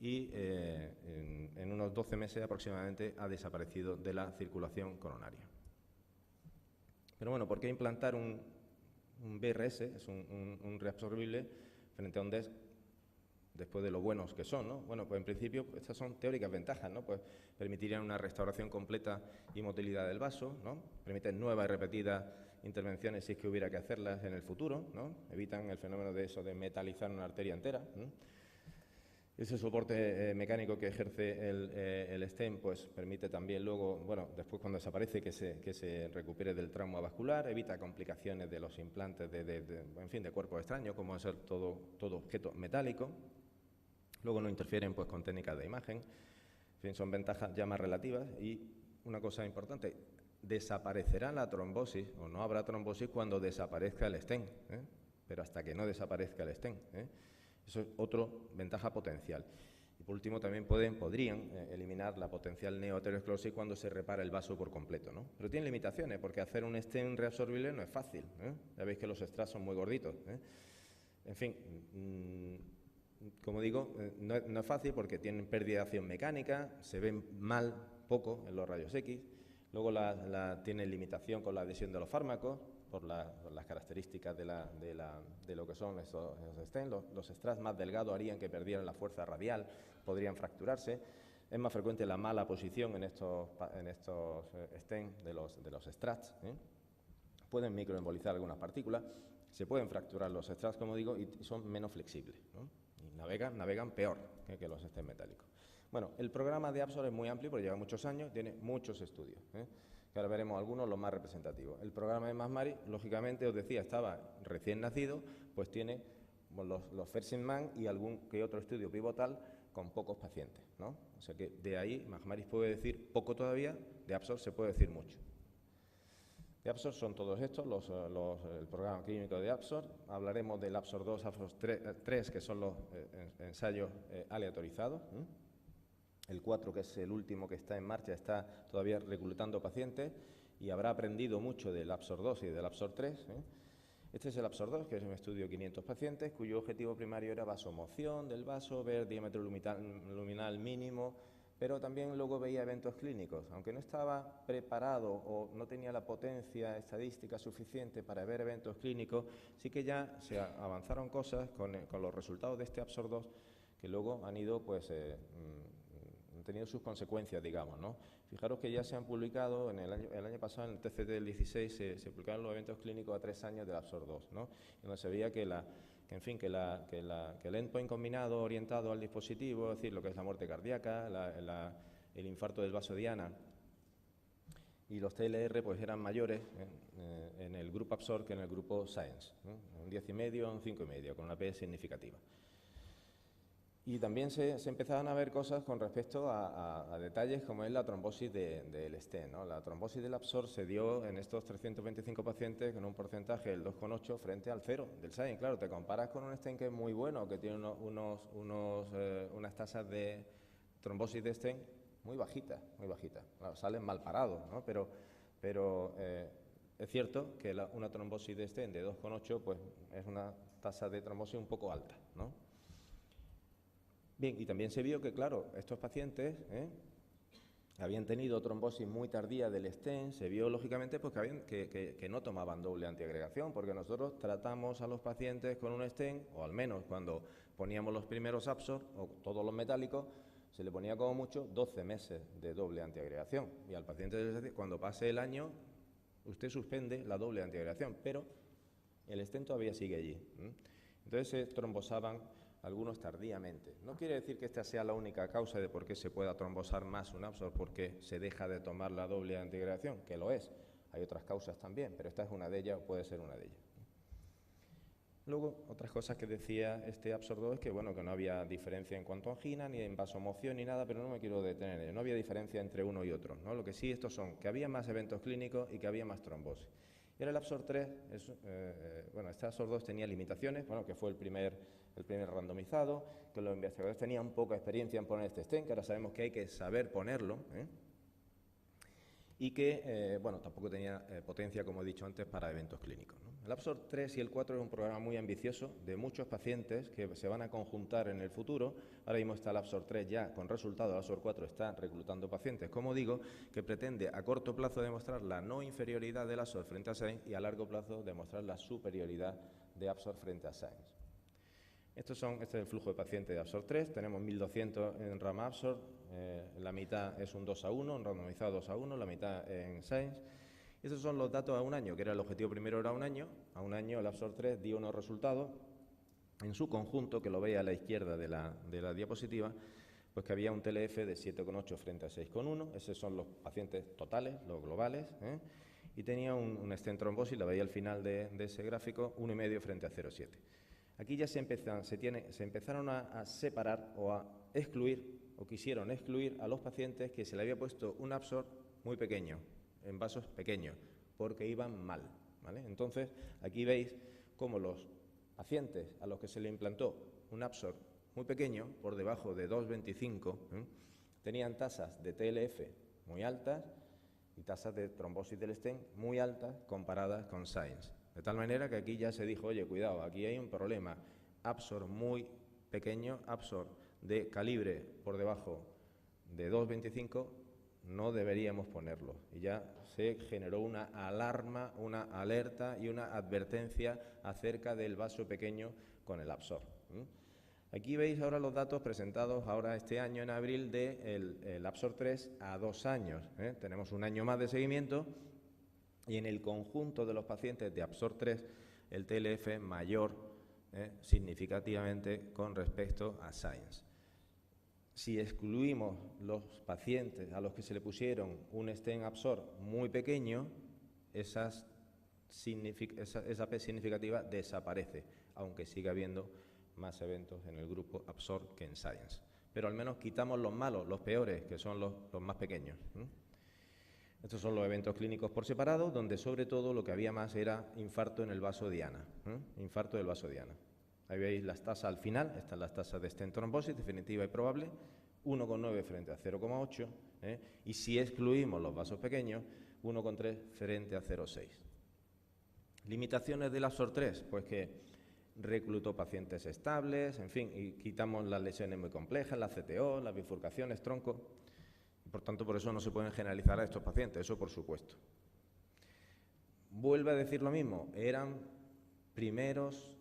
y en unos 12 meses aproximadamente ha desaparecido de la circulación coronaria. Pero bueno, ¿por qué implantar un BRS, es un reabsorbible, frente a un DES, después de lo buenos que son, ¿no? Bueno, pues en principio estas son teóricas ventajas, ¿no? Pues permitirían una restauración completa y motilidad del vaso, ¿no? Permiten nuevas y repetidas intervenciones si es que hubiera que hacerlas en el futuro, ¿no? Evitan el fenómeno de eso de metalizar una arteria entera, ¿no? Ese soporte mecánico que ejerce el stent, pues permite también luego, bueno, después cuando desaparece, que se recupere del trauma vascular, evita complicaciones de los implantes en fin, de cuerpos extraños, como es todo objeto metálico. Luego no interfieren pues con técnicas de imagen. En fin, son ventajas ya más relativas. Y una cosa importante, desaparecerá la trombosis o no habrá trombosis cuando desaparezca el stent, pero hasta que no desaparezca el stent, Eso es otra ventaja potencial. por último, también podrían eliminar la potencial neoaterosclerosis cuando se repara el vaso por completo, ¿no? Pero tiene limitaciones, porque hacer un stent reabsorbible no es fácil, ¿eh? Ya veis que los strass son muy gorditos, ¿eh? En fin, como digo, no es fácil porque tienen pérdida de acción mecánica, se ven mal poco en los rayos X, luego tiene limitación con la adhesión de los fármacos, por las características de lo que son esos stents. Los strass más delgados harían que perdieran la fuerza radial, podrían fracturarse. Es más frecuente la mala posición en estos stents de los strass, ¿eh? Pueden microembolizar algunas partículas, se pueden fracturar los strass, como digo, y son menos flexibles, ¿no? Y navegan peor que los stents metálicos. Bueno, el programa de Absor es muy amplio porque lleva muchos años, tiene muchos estudios, ¿eh? Que ahora veremos algunos, los más representativos. El programa de MASMARI, lógicamente, os decía, estaba recién nacido, pues tiene los first in man y algún que otro estudio pivotal con pocos pacientes, ¿no? O sea que de ahí MASMARI puede decir poco todavía, de Absor se puede decir mucho. De Absor son todos estos, el programa clínico de Absor. Hablaremos del Absor 2, Absor 3, que son los ensayos aleatorizados, ¿eh? El 4, que es el último que está en marcha, está todavía reclutando pacientes y habrá aprendido mucho del Absor 2 y del Absor 3, ¿eh? Este es el Absor 2, que es un estudio de 500 pacientes, cuyo objetivo primario era vasomoción del vaso, ver diámetro luminal mínimo, pero también luego veía eventos clínicos. Aunque no estaba preparado o no tenía la potencia estadística suficiente para ver eventos clínicos, sí que ya se avanzaron cosas con los resultados de este Absor 2 que luego han ido, pues, han tenido sus consecuencias, digamos, ¿no? Fijaros que ya se han publicado, el año pasado, en el TCT del 16, se publicaron los eventos clínicos a 3 años del Absor 2, ¿no? Donde se veía que el endpoint combinado orientado al dispositivo, es decir, lo que es la muerte cardíaca, el infarto del vaso diana y los TLR, pues eran mayores en el grupo Absor que en el grupo Science, ¿no? Un 10,5, un 5,5, con una P significativa. Y también se empezaban a ver cosas con respecto a detalles como es la trombosis del stent, ¿no? La trombosis del Absor se dio en estos 325 pacientes con un porcentaje del 2,8 frente al 0 del SAIN. Claro, te comparas con un stent que es muy bueno, que tiene unas tasas de trombosis de stent muy bajitas, muy bajitas. Claro, salen mal parados, ¿no? Pero es cierto que una trombosis de stent de 2,8 pues es una tasa de trombosis un poco alta, ¿no? Bien, y también se vio que, claro, estos pacientes habían tenido trombosis muy tardía del stent, se vio, lógicamente, pues, que no tomaban doble antiagregación, porque nosotros tratamos a los pacientes con un stent, o al menos cuando poníamos los primeros Absor, o todos los metálicos, se le ponía como mucho 12 meses de doble antiagregación. Y al paciente, cuando pase el año, usted suspende la doble antiagregación, pero el stent todavía sigue allí. Entonces se trombosaban algunos tardíamente. No quiere decir que esta sea la única causa de por qué se pueda trombosar más un Absor, porque se deja de tomar la doble antiagregación, que lo es. Hay otras causas también, pero esta es una de ellas o puede ser una de ellas. Luego, otras cosas que decía este Absor 2 es que, bueno, que no había diferencia en cuanto a angina, ni en vasomoción, ni nada, pero no me quiero detener. No había diferencia entre uno y otro, ¿no? Lo que sí, estos son que había más eventos clínicos y que había más trombosis. Y ahora el Absor 3, este Absor 2 tenía limitaciones, bueno, que fue el primer randomizado, que los investigadores tenían poca experiencia en poner este stent, que ahora sabemos que hay que saber ponerlo, y que, bueno, tampoco tenía potencia, como he dicho antes, para eventos clínicos, ¿no? El Absor 3 y el 4 es un programa muy ambicioso de muchos pacientes que se van a conjuntar en el futuro. Ahora mismo está el Absor 3 ya con resultados, el Absor 4 está reclutando pacientes, como digo, que pretende a corto plazo demostrar la no inferioridad del Absor frente a SAINS y a largo plazo demostrar la superioridad de Absor frente a SAINS. Este es el flujo de pacientes de Absor 3, tenemos 1.200 en rama Absor, la mitad es un 2:1, un randomizado 2:1, la mitad en SAINS. Estos son los datos a un año, que era el objetivo primero, era un año. A un año el Absor 3 dio unos resultados en su conjunto, que lo veis a la izquierda de la diapositiva, pues que había un TLF de 7,8 frente a 6,1, esos son los pacientes totales, los globales, y tenía un stent trombosis, la veía al final de ese gráfico, 1,5 frente a 0,7. Aquí ya se empezaron a separar o a excluir, o quisieron excluir a los pacientes que se le había puesto un Absor muy pequeño, en vasos pequeños, porque iban mal, ¿vale? Entonces, aquí veis cómo los pacientes a los que se le implantó un Absor muy pequeño, por debajo de 2,25, tenían tasas de TLF muy altas y tasas de trombosis del stent muy altas comparadas con SCIENCE. De tal manera que aquí ya se dijo, oye, cuidado, aquí hay un problema. Absor muy pequeño, Absor de calibre por debajo de 2,25, no deberíamos ponerlo. Y ya se generó una alarma, una alerta y una advertencia acerca del vaso pequeño con el Absor. Aquí veis ahora los datos presentados ahora este año en abril del Absor 3 a 2 años. Tenemos un año más de seguimiento y en el conjunto de los pacientes de Absor 3 el TLF mayor significativamente con respecto a SCIENCE. Si excluimos los pacientes a los que se le pusieron un stent Absor muy pequeño, esa P significativa desaparece, aunque siga habiendo más eventos en el grupo Absor que en SCIENCE. Pero al menos quitamos los malos, los peores, que son los más pequeños. Estos son los eventos clínicos por separado, donde sobre todo lo que había más era infarto en el vaso diana. Infarto del vaso diana. Ahí veis las tasas al final, están las tasas de stent trombosis, definitiva y probable, 1,9 frente a 0,8, y si excluimos los vasos pequeños, 1,3 frente a 0,6. Limitaciones del Absor 3, pues que reclutó pacientes estables, en fin, y quitamos las lesiones muy complejas, las CTO, las bifurcaciones, tronco, y por tanto por eso no se pueden generalizar a estos pacientes, eso por supuesto. Vuelve a decir lo mismo, eran primeros,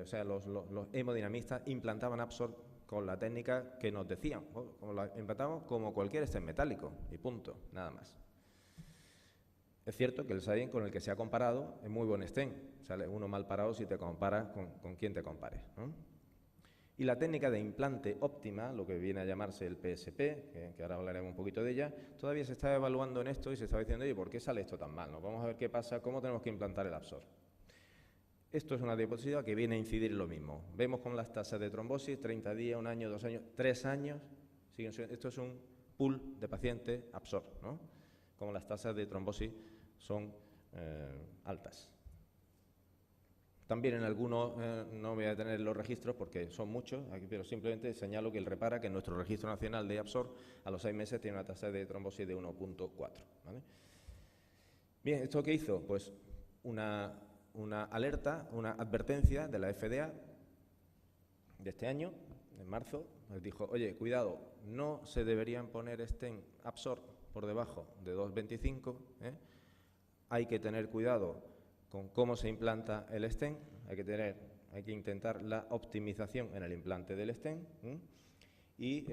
o sea, los hemodinamistas implantaban Absor con la técnica que nos decían, como la implantamos como cualquier stent metálico, y punto, nada más. Es cierto que el SCIENCE con el que se ha comparado es muy buen stent, sale uno mal parado si te comparas con quien te compares, ¿no? Y la técnica de implante óptima, lo que viene a llamarse el PSP, que ahora hablaremos un poquito de ella, todavía se está evaluando en esto y se está diciendo, oye, ¿por qué sale esto tan mal? ¿No? Vamos a ver qué pasa, cómo tenemos que implantar el Absor. Esto es una diapositiva que viene a incidir en lo mismo. Vemos con las tasas de trombosis, 30 días, 1 año, 2 años, 3 años, esto es un pool de pacientes Absor, ¿no? Como las tasas de trombosis son altas. También en algunos, no voy a tener los registros porque son muchos, aquí, pero simplemente señalo que el repara que en nuestro registro nacional de Absor a los 6 meses tiene una tasa de trombosis de 1,4. ¿Vale? Bien, ¿esto qué hizo? Pues una alerta, una advertencia de la FDA de este año, en marzo, nos dijo, oye, cuidado, no se deberían poner stent Absor por debajo de 2,25, hay que tener cuidado con cómo se implanta el stent, hay que intentar la optimización en el implante del stent, y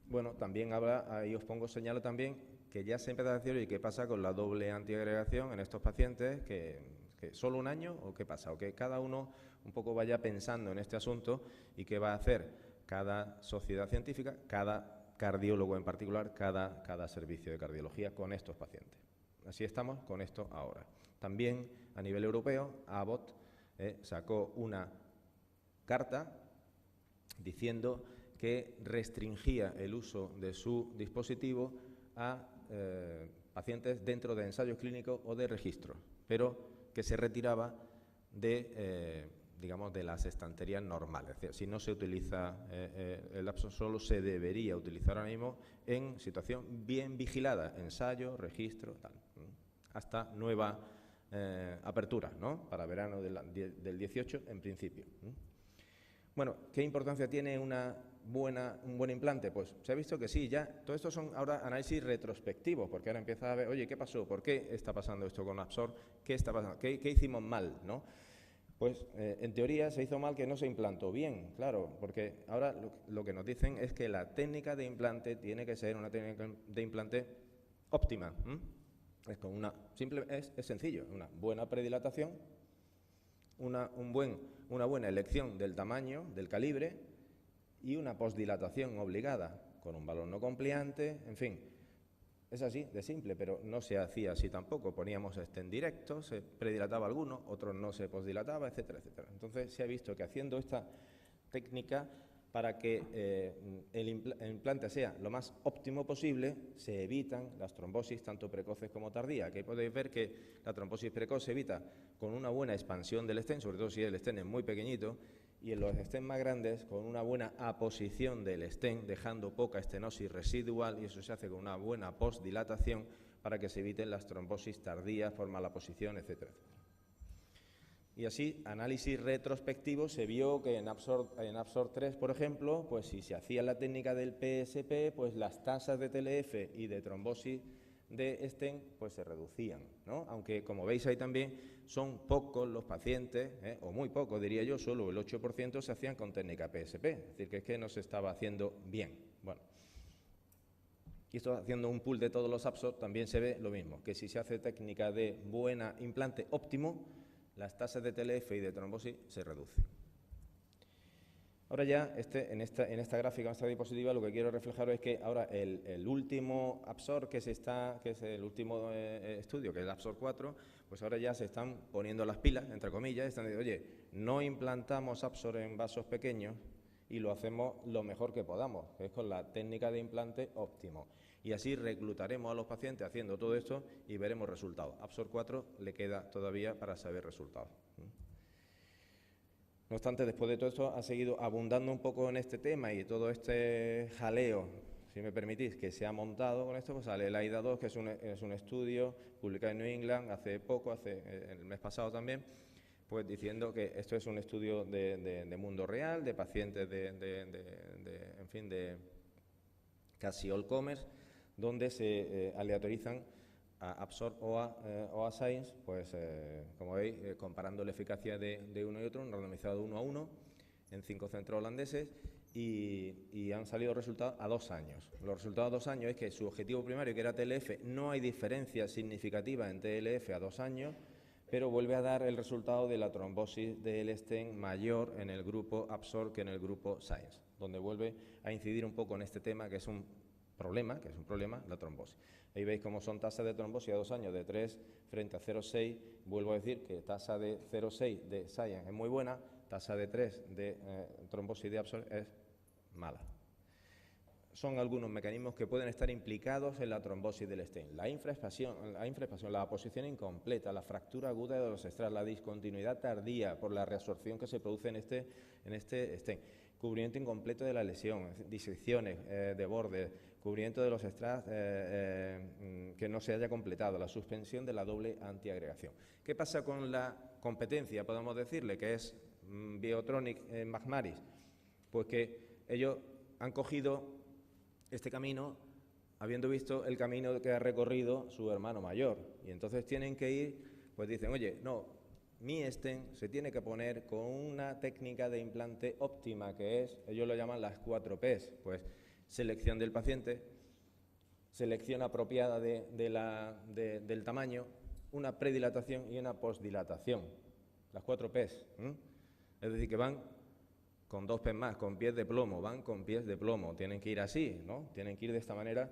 bueno, también ahí os señalo también que ya se empieza a decir, ¿y qué pasa con la doble antiagregación en estos pacientes? ¿Que solo 1 año o qué pasa? O que cada uno un poco vaya pensando en este asunto y qué va a hacer cada sociedad científica, cada cardiólogo en particular, cada servicio de cardiología con estos pacientes. Así estamos con esto ahora. También a nivel europeo, Abbott sacó una carta diciendo que restringía el uso de su dispositivo a pacientes dentro de ensayos clínicos o de registros, pero que se retiraba de, digamos, de las estanterías normales. Es decir, si no se utiliza el Absor, solo se debería utilizar ahora mismo en situación bien vigilada, ensayo, registro, tal, hasta nueva apertura, ¿no? Para verano del 18, en principio. Bueno, ¿qué importancia tiene un buen implante? Pues se ha visto que sí, ya, todo esto son ahora análisis retrospectivos, porque ahora empieza a ver, oye, ¿qué pasó? ¿Por qué está pasando esto con Absor? ¿Qué está pasando? ¿Qué hicimos mal, no? Pues en teoría se hizo mal que no se implantó bien, claro, porque ahora lo que nos dicen es que la técnica de implante tiene que ser una técnica de implante óptima. Es con es sencillo, una buena predilatación, una buena elección del tamaño, del calibre y una postdilatación obligada con un balón no compliante, en fin. Es así, de simple, pero no se hacía así tampoco. Poníamos stent directo, se predilataba alguno, otros no se postdilataba, etcétera, etcétera. Entonces se ha visto que haciendo esta técnica, para que el implante sea lo más óptimo posible, se evitan las trombosis tanto precoces como tardías. Aquí podéis ver que la trombosis precoz se evita con una buena expansión del stent, sobre todo si el stent es muy pequeñito, y en los stents más grandes con una buena aposición del stent, dejando poca estenosis residual, y eso se hace con una buena postdilatación para que se eviten las trombosis tardías por mala posición, etcétera, etcétera. Y así, análisis retrospectivo, se vio que en Absorb 3, por ejemplo, pues si se hacía la técnica del PSP, pues las tasas de TLF y de trombosis de stent pues se reducían, ¿no? Aunque, como veis ahí también, son pocos los pacientes, o muy pocos diría yo, solo el 8% se hacían con técnica PSP, es decir, que es que no se estaba haciendo bien. Bueno, y esto haciendo un pool de todos los Absorb también se ve lo mismo, que si se hace técnica de buena implante óptimo, las tasas de TLF y de trombosis se reducen. Ahora ya, en esta gráfica, en esta diapositiva, lo que quiero reflejar es que ahora el último Absorb que es el último estudio, que es el Absorb 4, pues ahora ya se están poniendo las pilas, entre comillas, y están diciendo, oye, no implantamos Absorb en vasos pequeños y lo hacemos lo mejor que podamos, que es con la técnica de implante óptimo. Y así reclutaremos a los pacientes haciendo todo esto y veremos resultados. Absorb 4 le queda todavía para saber resultados. No obstante, después de todo esto, ha seguido abundando un poco en este tema y todo este jaleo, si me permitís, que se ha montado con esto, pues sale el AIDA 2, que es un estudio publicado en New England hace poco, el mes pasado también, pues diciendo que esto es un estudio de mundo real, de pacientes en fin, de casi all comers, donde se aleatorizan a Absorb o a Science, pues como veis, comparando la eficacia de uno y otro, randomizado 1 a 1 en 5 centros holandeses, y han salido resultados a 2 años. Los resultados a 2 años es que su objetivo primario, que era TLF, no hay diferencia significativa en TLF a 2 años, pero vuelve a dar el resultado de la trombosis del stent mayor en el grupo Absorb que en el grupo Science, donde vuelve a incidir un poco en este tema que es un problema, la trombosis. Ahí veis cómo son tasas de trombosis a 2 años de 3 frente a 0,6. Vuelvo a decir que tasa de 0,6 de Science es muy buena, tasa de 3 de trombosis de Absorb es mala. Son algunos mecanismos que pueden estar implicados en la trombosis del stent. La infraexpansión, la posición incompleta, la fractura aguda de los strass, la discontinuidad tardía por la reabsorción que se produce en este stent, cubrimiento incompleto de la lesión, disecciones de borde, cubrimiento de los strass que no se haya completado, la suspensión de la doble antiagregación. ¿Qué pasa con la competencia, podemos decirle, que es Biotronic en Magmaris? Pues que ellos han cogido este camino habiendo visto el camino que ha recorrido su hermano mayor, y entonces tienen que ir, pues dicen, oye, no, mi stent se tiene que poner con una técnica de implante óptima, que es, ellos lo llaman las 4 Ps, pues selección del paciente, selección apropiada del tamaño, una predilatación y una postdilatación, las 4 Ps. Es decir, que van con 2 Ps más, con pies de plomo, van con pies de plomo, tienen que ir así, ¿no? Tienen que ir de esta manera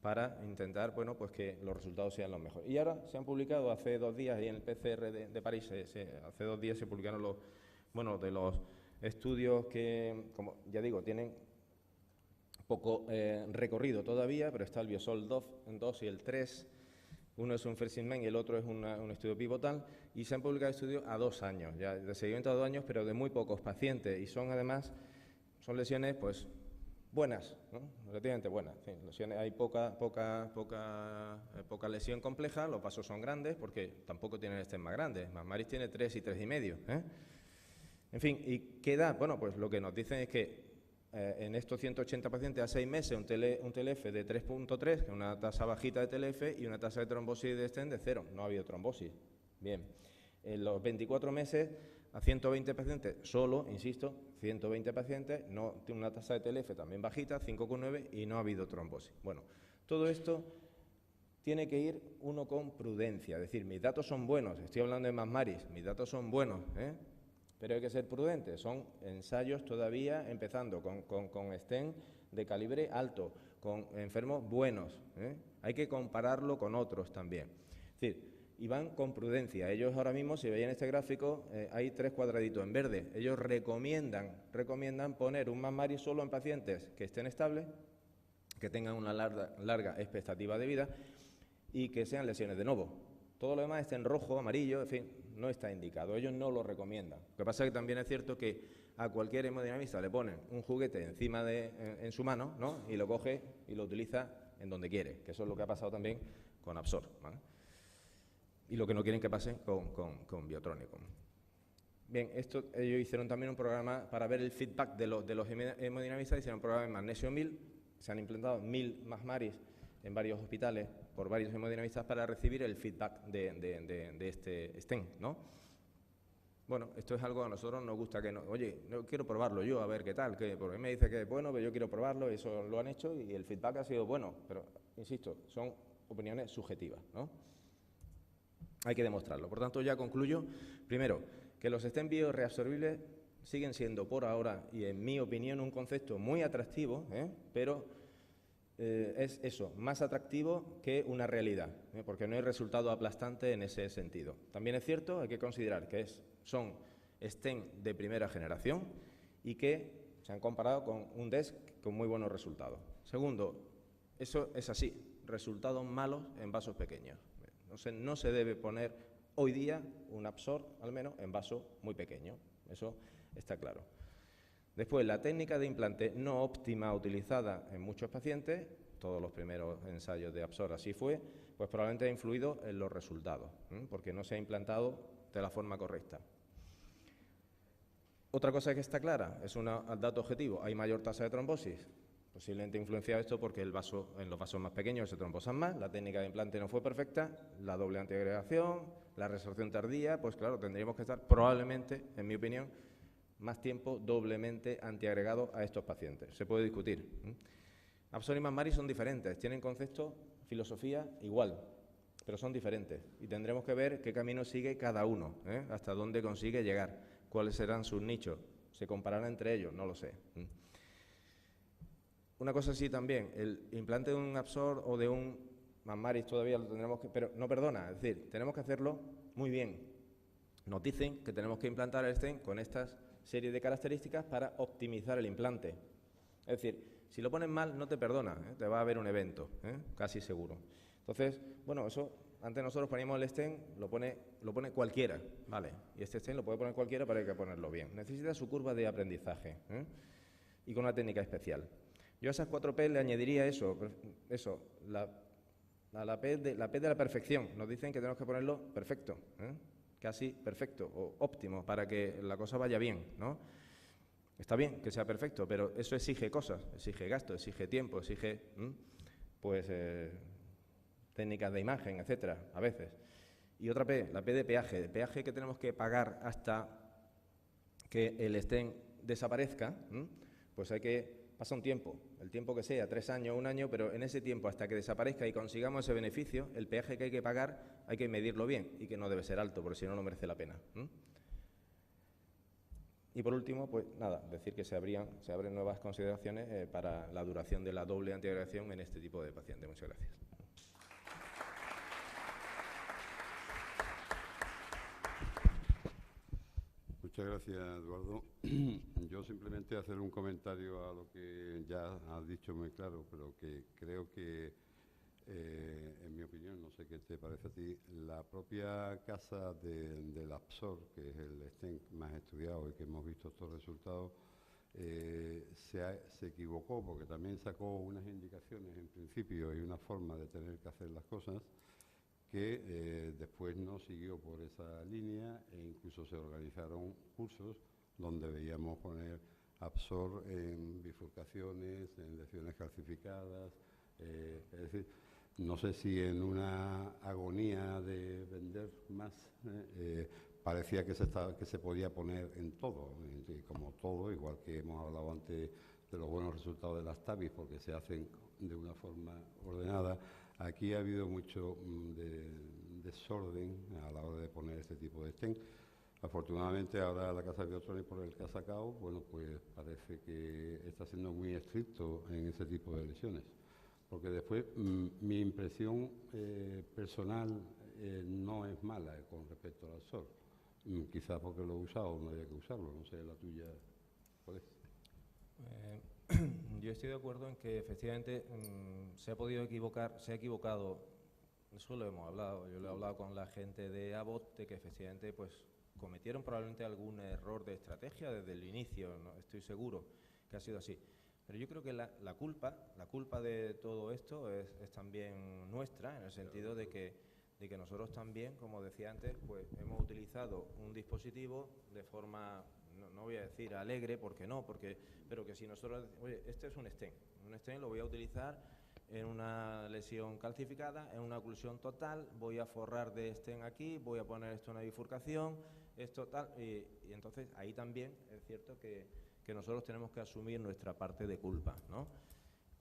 para intentar, bueno, pues que los resultados sean los mejores. Y ahora se han publicado hace 2 días, y en el PCR de París, hace 2 días se publicaron de los estudios que, como ya digo, tienen poco recorrido todavía, pero está el Biosol 2 y el 3, uno es un first in man y el otro es un estudio pivotal, y se han publicado estudios a 2 años, ya de seguimiento a 2 años, pero de muy pocos pacientes, y son además, son lesiones pues buenas, ¿no? Relativamente buenas. Sí, lesiones, hay poca lesión compleja, los vasos son grandes porque tampoco tienen stent más grandes, Magmaris tiene 3 y 3,5. En fin, ¿y qué da? Bueno, pues lo que nos dicen es que en estos 180 pacientes a 6 meses un TLF de 3.3, que es una tasa bajita de TLF, y una tasa de trombosis de stent de 0, no ha habido trombosis. Bien, en los 24 meses a 120 pacientes, solo, insisto, 120 pacientes, no tiene una tasa de TLF también bajita, 5,9, y no ha habido trombosis. Bueno, todo esto tiene que ir uno con prudencia, es decir, mis datos son buenos, estoy hablando de Magmaris, mis datos son buenos, pero hay que ser prudentes, son ensayos todavía empezando con stent de calibre alto, con enfermos buenos, hay que compararlo con otros también. Es decir, y van con prudencia. Ellos ahora mismo, si veis en este gráfico, hay 3 cuadraditos en verde. Ellos recomiendan poner un Magmaris solo en pacientes que estén estables, que tengan una larga expectativa de vida y que sean lesiones de novo. Todo lo demás está en rojo, amarillo, en fin, no está indicado. Ellos no lo recomiendan. Lo que pasa es que también es cierto que a cualquier hemodinamista le ponen un juguete encima en su mano, ¿no? Y lo coge y lo utiliza en donde quiere, que eso es lo que ha pasado también con Absor, ¿vale? Y lo que no quieren que pase con Biotronicum. Bien, ellos hicieron también un programa para ver el feedback de los hemodinamistas, hicieron un programa en magnesio 1000, se han implantado 1000 más MARIS en varios hospitales por varios hemodinamistas para recibir el feedback de este stent, ¿no? Bueno, esto es algo que a nosotros nos gusta que oye, no quiero probarlo yo, a ver qué tal, porque me dice que es bueno, pero yo quiero probarlo, eso lo han hecho y el feedback ha sido bueno, pero, insisto, son opiniones subjetivas, ¿no? Hay que demostrarlo. Por tanto, ya concluyo. Primero, que los stent bioreabsorbibles siguen siendo por ahora, y en mi opinión, un concepto muy atractivo, pero es eso, más atractivo que una realidad, porque no hay resultado aplastante en ese sentido. También es cierto, hay que considerar que son stent de primera generación y que se han comparado con un DESC con muy buenos resultados. Segundo, eso es así, resultados malos en vasos pequeños. No se debe poner hoy día un Absor, al menos, en vaso muy pequeño. Eso está claro. Después, la técnica de implante no óptima utilizada en muchos pacientes, todos los primeros ensayos de Absor así fue, pues probablemente ha influido en los resultados, porque no se ha implantado de la forma correcta. Otra cosa que está clara, es un dato objetivo, hay mayor tasa de trombosis. Posiblemente influencia esto porque en los vasos más pequeños se trombosan más, la técnica de implante no fue perfecta, la doble antiagregación, la resorción tardía, pues claro, tendríamos que estar probablemente, en mi opinión, más tiempo doblemente antiagregado a estos pacientes. Se puede discutir. Absor y MARIS son diferentes, tienen concepto, filosofía igual, pero son diferentes y tendremos que ver qué camino sigue cada uno, hasta dónde consigue llegar, cuáles serán sus nichos, se compararán entre ellos, no lo sé. Una cosa sí también, el implante de un Absor o de un MARIS todavía lo tendremos que, pero no perdona, es decir, tenemos que hacerlo muy bien. Nos dicen que tenemos que implantar el stent con estas series de características para optimizar el implante. Es decir, si lo pones mal no te perdona, te va a haber un evento, casi seguro. Entonces, bueno, eso, antes nosotros poníamos el stent, lo pone cualquiera, ¿vale? Y este stent lo puede poner cualquiera, pero hay que ponerlo bien. Necesita su curva de aprendizaje, y con una técnica especial. Yo a esas 4 P le añadiría la P de la perfección. Nos dicen que tenemos que ponerlo perfecto, casi perfecto o óptimo para que la cosa vaya bien, ¿no? Está bien que sea perfecto, pero eso exige cosas, exige gasto, exige tiempo, exige técnicas de imagen, etcétera, a veces. Y otra P, la P de peaje. El peaje que tenemos que pagar hasta que el stent desaparezca, pues pasa un tiempo, el tiempo que sea, 3 años, 1 año, pero en ese tiempo hasta que desaparezca y consigamos ese beneficio, el peaje que hay que pagar hay que medirlo bien y que no debe ser alto, porque si no, no merece la pena. Y por último, pues nada, decir que se abren nuevas consideraciones para la duración de la doble antiagregación en este tipo de pacientes. Muchas gracias. Muchas gracias, Eduardo. Yo simplemente hacer un comentario a lo que ya has dicho muy claro, pero que creo que, en mi opinión, no sé qué te parece a ti, la propia casa del Absor, que es el stent más estudiado y que hemos visto estos resultados, se equivocó porque también sacó unas indicaciones en principio y una forma de tener que hacer las cosas que después no siguió por esa línea e incluso se organizaron cursos donde veíamos poner Absor en bifurcaciones, en lesiones calcificadas, es decir, no sé si en una agonía de vender más, parecía que se podía poner en todo, como todo, igual que hemos hablado antes de los buenos resultados de las TAVIs, porque se hacen de una forma ordenada. Aquí ha habido mucho desorden a la hora de poner este tipo de stent. Afortunadamente ahora la Casa Biotronicum, por el que ha sacado, bueno, pues parece que está siendo muy estricto en ese tipo de lesiones. Porque después mi impresión personal no es mala con respecto al Absor. Quizás porque lo he usado o no había que usarlo, no sé la tuya, ¿cuál es? Yo estoy de acuerdo en que efectivamente se ha equivocado Eso lo hemos hablado. Yo lo he hablado con la gente de Abbott, de que efectivamente pues cometieron probablemente algún error de estrategia desde el inicio, ¿no? Estoy seguro que ha sido así. Pero yo creo que la culpa de todo esto es también nuestra, en el sentido de que nosotros también, como decía antes, pues hemos utilizado un dispositivo de forma, no voy a decir alegre, porque no, pero que si nosotros, oye, este es un stent lo voy a utilizar en una lesión calcificada, en una oclusión total, voy a forrar de stent aquí, voy a poner esto en una bifurcación, esto tal, y entonces ahí también es cierto que nosotros tenemos que asumir nuestra parte de culpa, ¿no?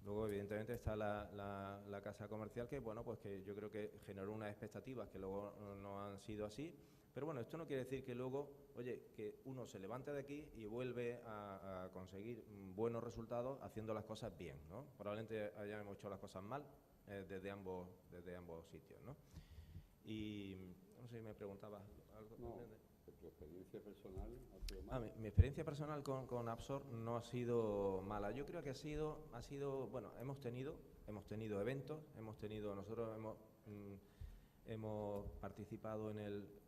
Luego, evidentemente, está la casa comercial que, bueno, pues que yo creo que generó unas expectativas que luego no han sido así. Pero bueno, esto no quiere decir que luego, oye, que uno se levante de aquí y vuelve a conseguir buenos resultados haciendo las cosas bien, ¿no? Probablemente hayamos hecho las cosas mal desde ambos sitios, ¿no? Y no sé si me preguntabas algo también de... ¿Tu experiencia personal ha sido mala? Mi experiencia personal con Absorb no ha sido mala. Yo creo que ha sido bueno, hemos tenido eventos, nosotros hemos participado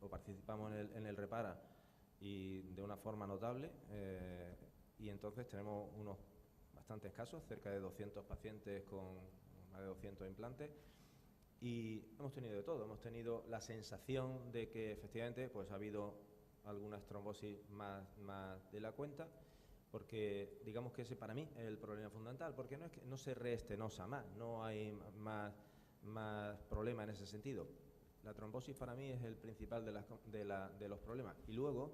participamos en el Repara y de una forma notable, y entonces tenemos unos bastantes casos, cerca de 200 pacientes con más de 200 implantes. Y hemos tenido de todo, hemos tenido la sensación de que efectivamente pues ha habido algunas trombosis más de la cuenta, porque digamos que ese para mí es el problema fundamental, porque no es que no se reestenosa más, no hay más problema en ese sentido. La trombosis para mí es el principal de los problemas. Y luego,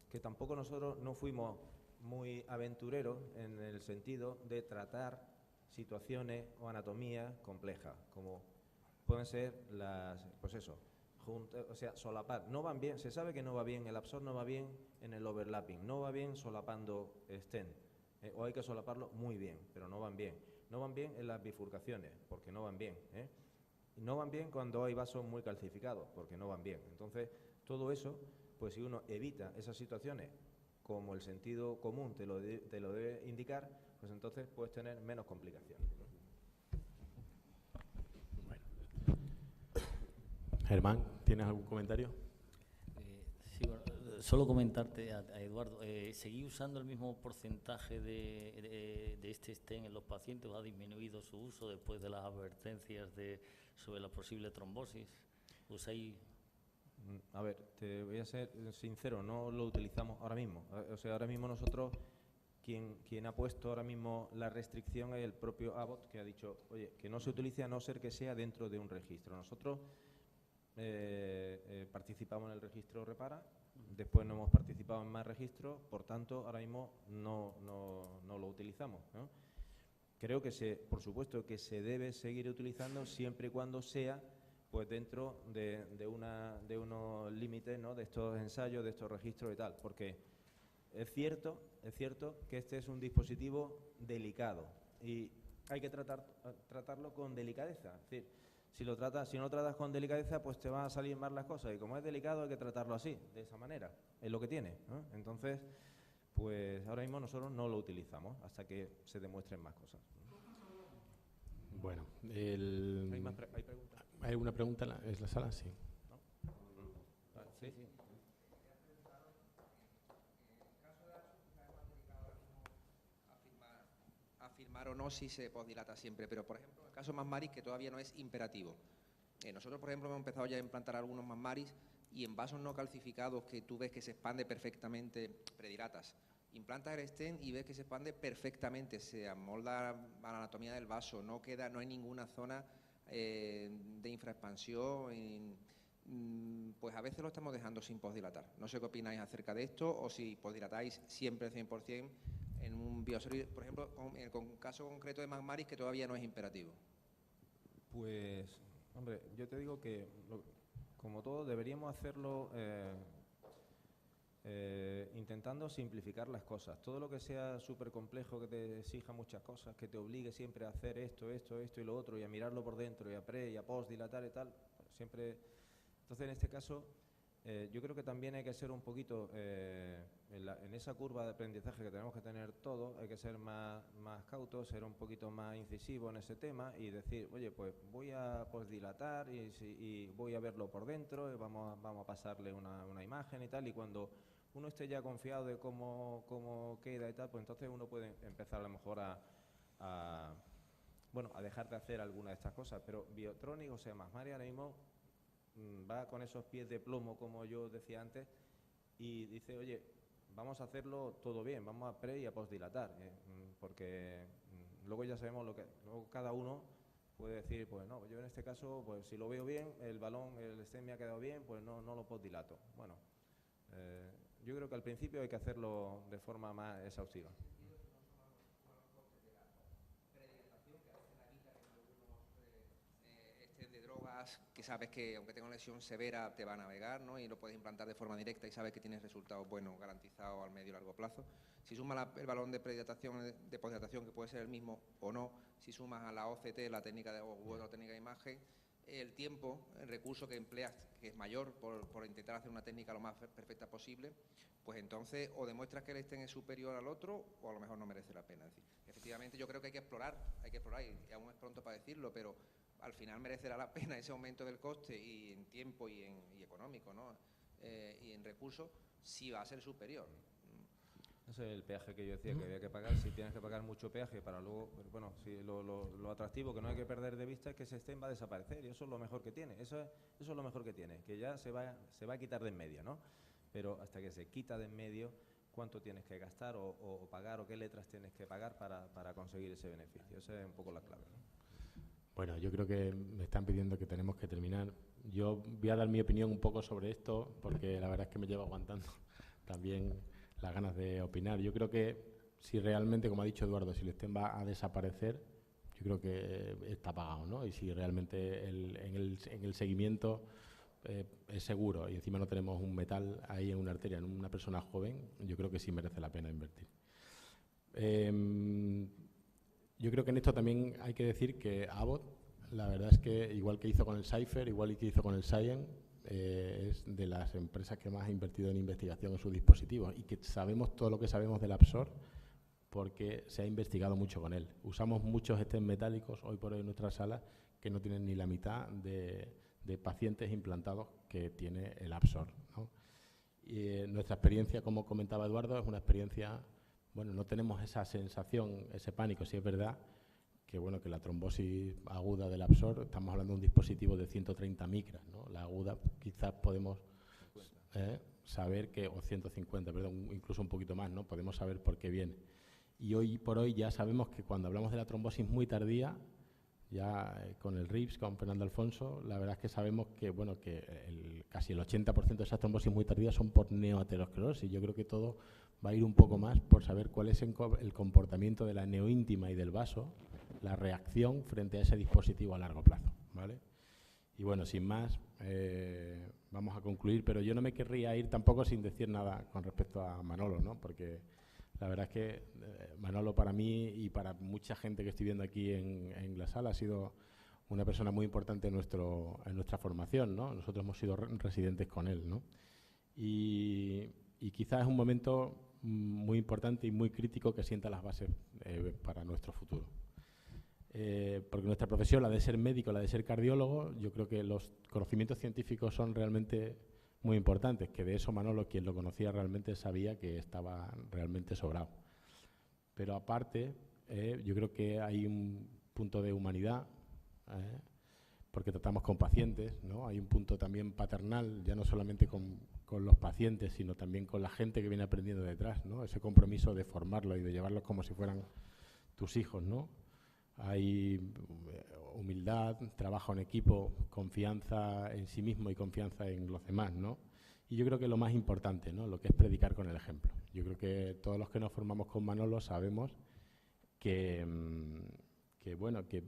que tampoco nosotros no fuimos muy aventureros en el sentido de tratar situaciones o anatomías complejas, como pueden ser pues eso, o sea, solapar. No van bien, se sabe que no va bien, el Absorb no va bien en el overlapping, no va bien solapando stent, o hay que solaparlo muy bien, pero no van bien. No van bien en las bifurcaciones, porque no van bien, Y no van bien cuando hay vasos muy calcificados, porque no van bien. Entonces, todo eso, pues si uno evita esas situaciones, como el sentido común te lo debe indicar, pues entonces puedes tener menos complicaciones. Germán, ¿tienes algún comentario? Sí, bueno, solo comentarte a Eduardo, ¿seguí usando el mismo porcentaje de este stent en los pacientes o ha disminuido su uso después de las advertencias sobre la posible trombosis? ¿Usáis? A ver, te voy a ser sincero, no lo utilizamos ahora mismo. O sea, ahora mismo nosotros, quien ha puesto ahora mismo la restricción es el propio Abbott, que ha dicho, oye, que no se utilice a no ser que sea dentro de un registro. Nosotros participamos en el registro Repara, después no hemos participado en más registros, por tanto, ahora mismo no lo utilizamos, ¿no? Creo que por supuesto que se debe seguir utilizando siempre y cuando sea pues dentro de unos límites, ¿no?, de estos ensayos, de estos registros y tal, porque es cierto que este es un dispositivo delicado y hay que tratarlo con delicadeza. Es decir, si no lo tratas con delicadeza, pues te van a salir mal las cosas, y como es delicado hay que tratarlo así, de esa manera, es lo que tiene, ¿no? Entonces, pues ahora mismo nosotros no lo utilizamos hasta que se demuestren más cosas. Bueno, ¿Hay preguntas? ¿hay alguna pregunta en la sala? Sí. ¿No? ¿Sí? Sí. Afirmar o no si se posdilata siempre, pero por ejemplo, en el caso Masmaris, que todavía no es imperativo. Nosotros, por ejemplo, hemos empezado ya a implantar algunos Masmaris y en vasos no calcificados que tú ves que se expande perfectamente, predilatas. Implantas el stent y ves que se expande perfectamente, se amolda a la anatomía del vaso, no hay ninguna zona de infraexpansión. Pues a veces lo estamos dejando sin posdilatar. No sé qué opináis acerca de esto, o si posdilatáis siempre 100% en un Bioseries, por ejemplo, con el caso concreto de Masmaris, que todavía no es imperativo. Pues, hombre, yo te digo que, como todo, deberíamos hacerlo intentando simplificar las cosas. Todo lo que sea súper complejo, que te exija muchas cosas, que te obligue siempre a hacer esto y lo otro, y a mirarlo por dentro, y a pre y a post, dilatar y tal, siempre. Entonces, en este caso, Yo creo que también hay que ser un poquito, en esa curva de aprendizaje que tenemos que tener todos, hay que ser más cautos, ser un poquito más incisivo en ese tema y decir, oye, pues voy a dilatar y voy a verlo por dentro y vamos a pasarle una imagen y tal, y cuando uno esté ya confiado de cómo queda y tal, pues entonces uno puede empezar a lo mejor a dejar de hacer alguna de estas cosas. Pero Biotronic, o sea, Masmari ahora mismo va con esos pies de plomo, como yo decía antes, y dice, oye, vamos a hacerlo todo bien, vamos a pre y a postdilatar, porque luego ya sabemos luego cada uno puede decir, pues no, yo en este caso, pues si lo veo bien, el balón, el stem me ha quedado bien, pues no lo postdilato. Bueno, yo creo que al principio hay que hacerlo de forma más exhaustiva. Que sabes que aunque tenga una lesión severa te va a navegar, ¿no? Y lo puedes implantar de forma directa y sabes que tienes resultados buenos garantizados al medio y largo plazo. Si sumas el balón de prehidratación, de posthidratación, que puede ser el mismo o no, si sumas a la OCT, la técnica u otra técnica de imagen, el tiempo, el recurso que empleas, que es mayor por intentar hacer una técnica lo más perfecta posible, pues entonces o demuestras que el stem es superior al otro o a lo mejor no merece la pena. Es decir, efectivamente yo creo que hay que explorar y aún es pronto para decirlo, pero al final merecerá la pena ese aumento del coste y en tiempo y económico, ¿no? Y en recursos, si va a ser superior. Ese es el peaje que yo decía que había que pagar. Si tienes que pagar mucho peaje para luego, bueno, si lo atractivo que no hay que perder de vista es que ese stem va a desaparecer y eso es lo mejor que tiene. Eso es lo mejor que tiene, que ya se va a quitar de en medio, ¿no? Pero hasta que se quita de en medio, ¿cuánto tienes que gastar o pagar o qué letras tienes que pagar para conseguir ese beneficio? Esa es un poco la clave, ¿no? Bueno, yo creo que me están pidiendo que tenemos que terminar. Yo voy a dar mi opinión un poco sobre esto, porque la verdad es que me llevo aguantando también las ganas de opinar. Yo creo que si realmente, como ha dicho Eduardo, si el stem va a desaparecer, yo creo que está pagado, ¿no? Y si realmente en el seguimiento es seguro y encima no tenemos un metal ahí en una arteria, en una persona joven, yo creo que sí merece la pena invertir. Yo creo que en esto también hay que decir que Abbott, la verdad es que igual que hizo con el Cypher, igual que hizo con el Science, es de las empresas que más ha invertido en investigación en sus dispositivos y que sabemos todo lo que sabemos del Absorb porque se ha investigado mucho con él. Usamos muchos stems metálicos hoy por hoy en nuestra sala que no tienen ni la mitad de pacientes implantados que tiene el Absorb, ¿no? Y nuestra experiencia, como comentaba Eduardo, es una experiencia... Bueno, no tenemos esa sensación, ese pánico, si es verdad que bueno que la trombosis aguda del Absorb, estamos hablando de un dispositivo de 130 micras, ¿no? La aguda quizás podemos saber que, o 150, perdón, incluso un poquito más, ¿no? Podemos saber por qué viene. Y hoy por hoy ya sabemos que cuando hablamos de la trombosis muy tardía, ya con el RIPS, con Fernando Alfonso, la verdad es que sabemos que bueno que casi el 80% de esas trombosis muy tardías son por neoaterosclerosis. Yo creo que todo va a ir un poco más por saber cuál es el comportamiento de la neoíntima y del vaso, la reacción frente a ese dispositivo a largo plazo, ¿vale? Y bueno, sin más, vamos a concluir, pero yo no me querría ir tampoco sin decir nada con respecto a Manolo, ¿no? Porque la verdad es que Manolo para mí y para mucha gente que estoy viendo aquí en la sala ha sido una persona muy importante en nuestra formación, ¿no? Nosotros hemos sido residentes con él, ¿no? Y quizás es un momento muy importante y muy crítico que sienta las bases para nuestro futuro. Porque nuestra profesión, la de ser médico, la de ser cardiólogo, yo creo que los conocimientos científicos son realmente muy importantes, que de eso Manolo, quien lo conocía realmente, sabía que estaba realmente sobrado. Pero aparte, yo creo que hay un punto de humanidad, porque tratamos con pacientes, ¿no? Hay un punto también paternal, ya no solamente con los pacientes, sino también con la gente que viene aprendiendo detrás, ¿no? Ese compromiso de formarlos y de llevarlos como si fueran tus hijos, ¿no? Hay humildad, trabajo en equipo, confianza en sí mismo y confianza en los demás, ¿no? Y yo creo que lo más importante, ¿no? Lo que es predicar con el ejemplo. Yo creo que todos los que nos formamos con Manolo sabemos que bueno, que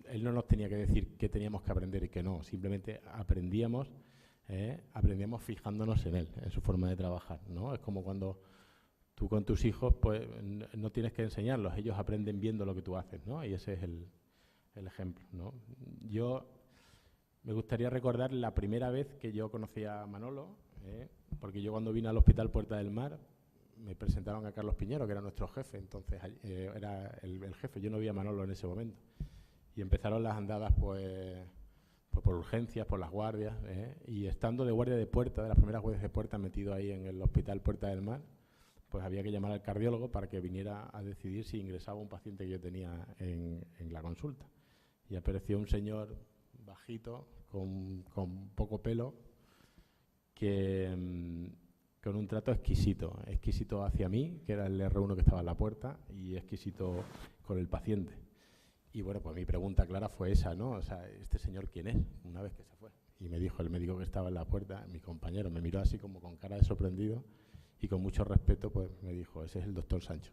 él no nos tenía que decir qué teníamos que aprender y qué no, simplemente aprendíamos fijándonos en él, en su forma de trabajar, ¿no? Es como cuando tú con tus hijos, pues no tienes que enseñarlos, ellos aprenden viendo lo que tú haces, ¿no? Y ese es el ejemplo, ¿no? Yo me gustaría recordar la primera vez que yo conocí a Manolo, porque yo cuando vine al Hospital Puerta del Mar me presentaron a Carlos Piñero, que era nuestro jefe, entonces era el jefe, yo no vi a Manolo en ese momento. Y empezaron las andadas pues por urgencias, por las guardias, y estando de guardia de puerta, de las primeras guardias de puerta, metido ahí en el Hospital Puerta del Mar, pues había que llamar al cardiólogo para que viniera a decidir si ingresaba un paciente que yo tenía en la consulta. Y apareció un señor bajito, con poco pelo, con un trato exquisito hacia mí, que era el R1 que estaba en la puerta, y exquisito con el paciente. Y bueno, pues mi pregunta clara fue esa, ¿no? O sea, ¿este señor quién es? Una vez que se fue. Y me dijo el médico que estaba en la puerta, mi compañero, me miró así como con cara de sorprendido y con mucho respeto, pues me dijo, ese es el doctor Sancho.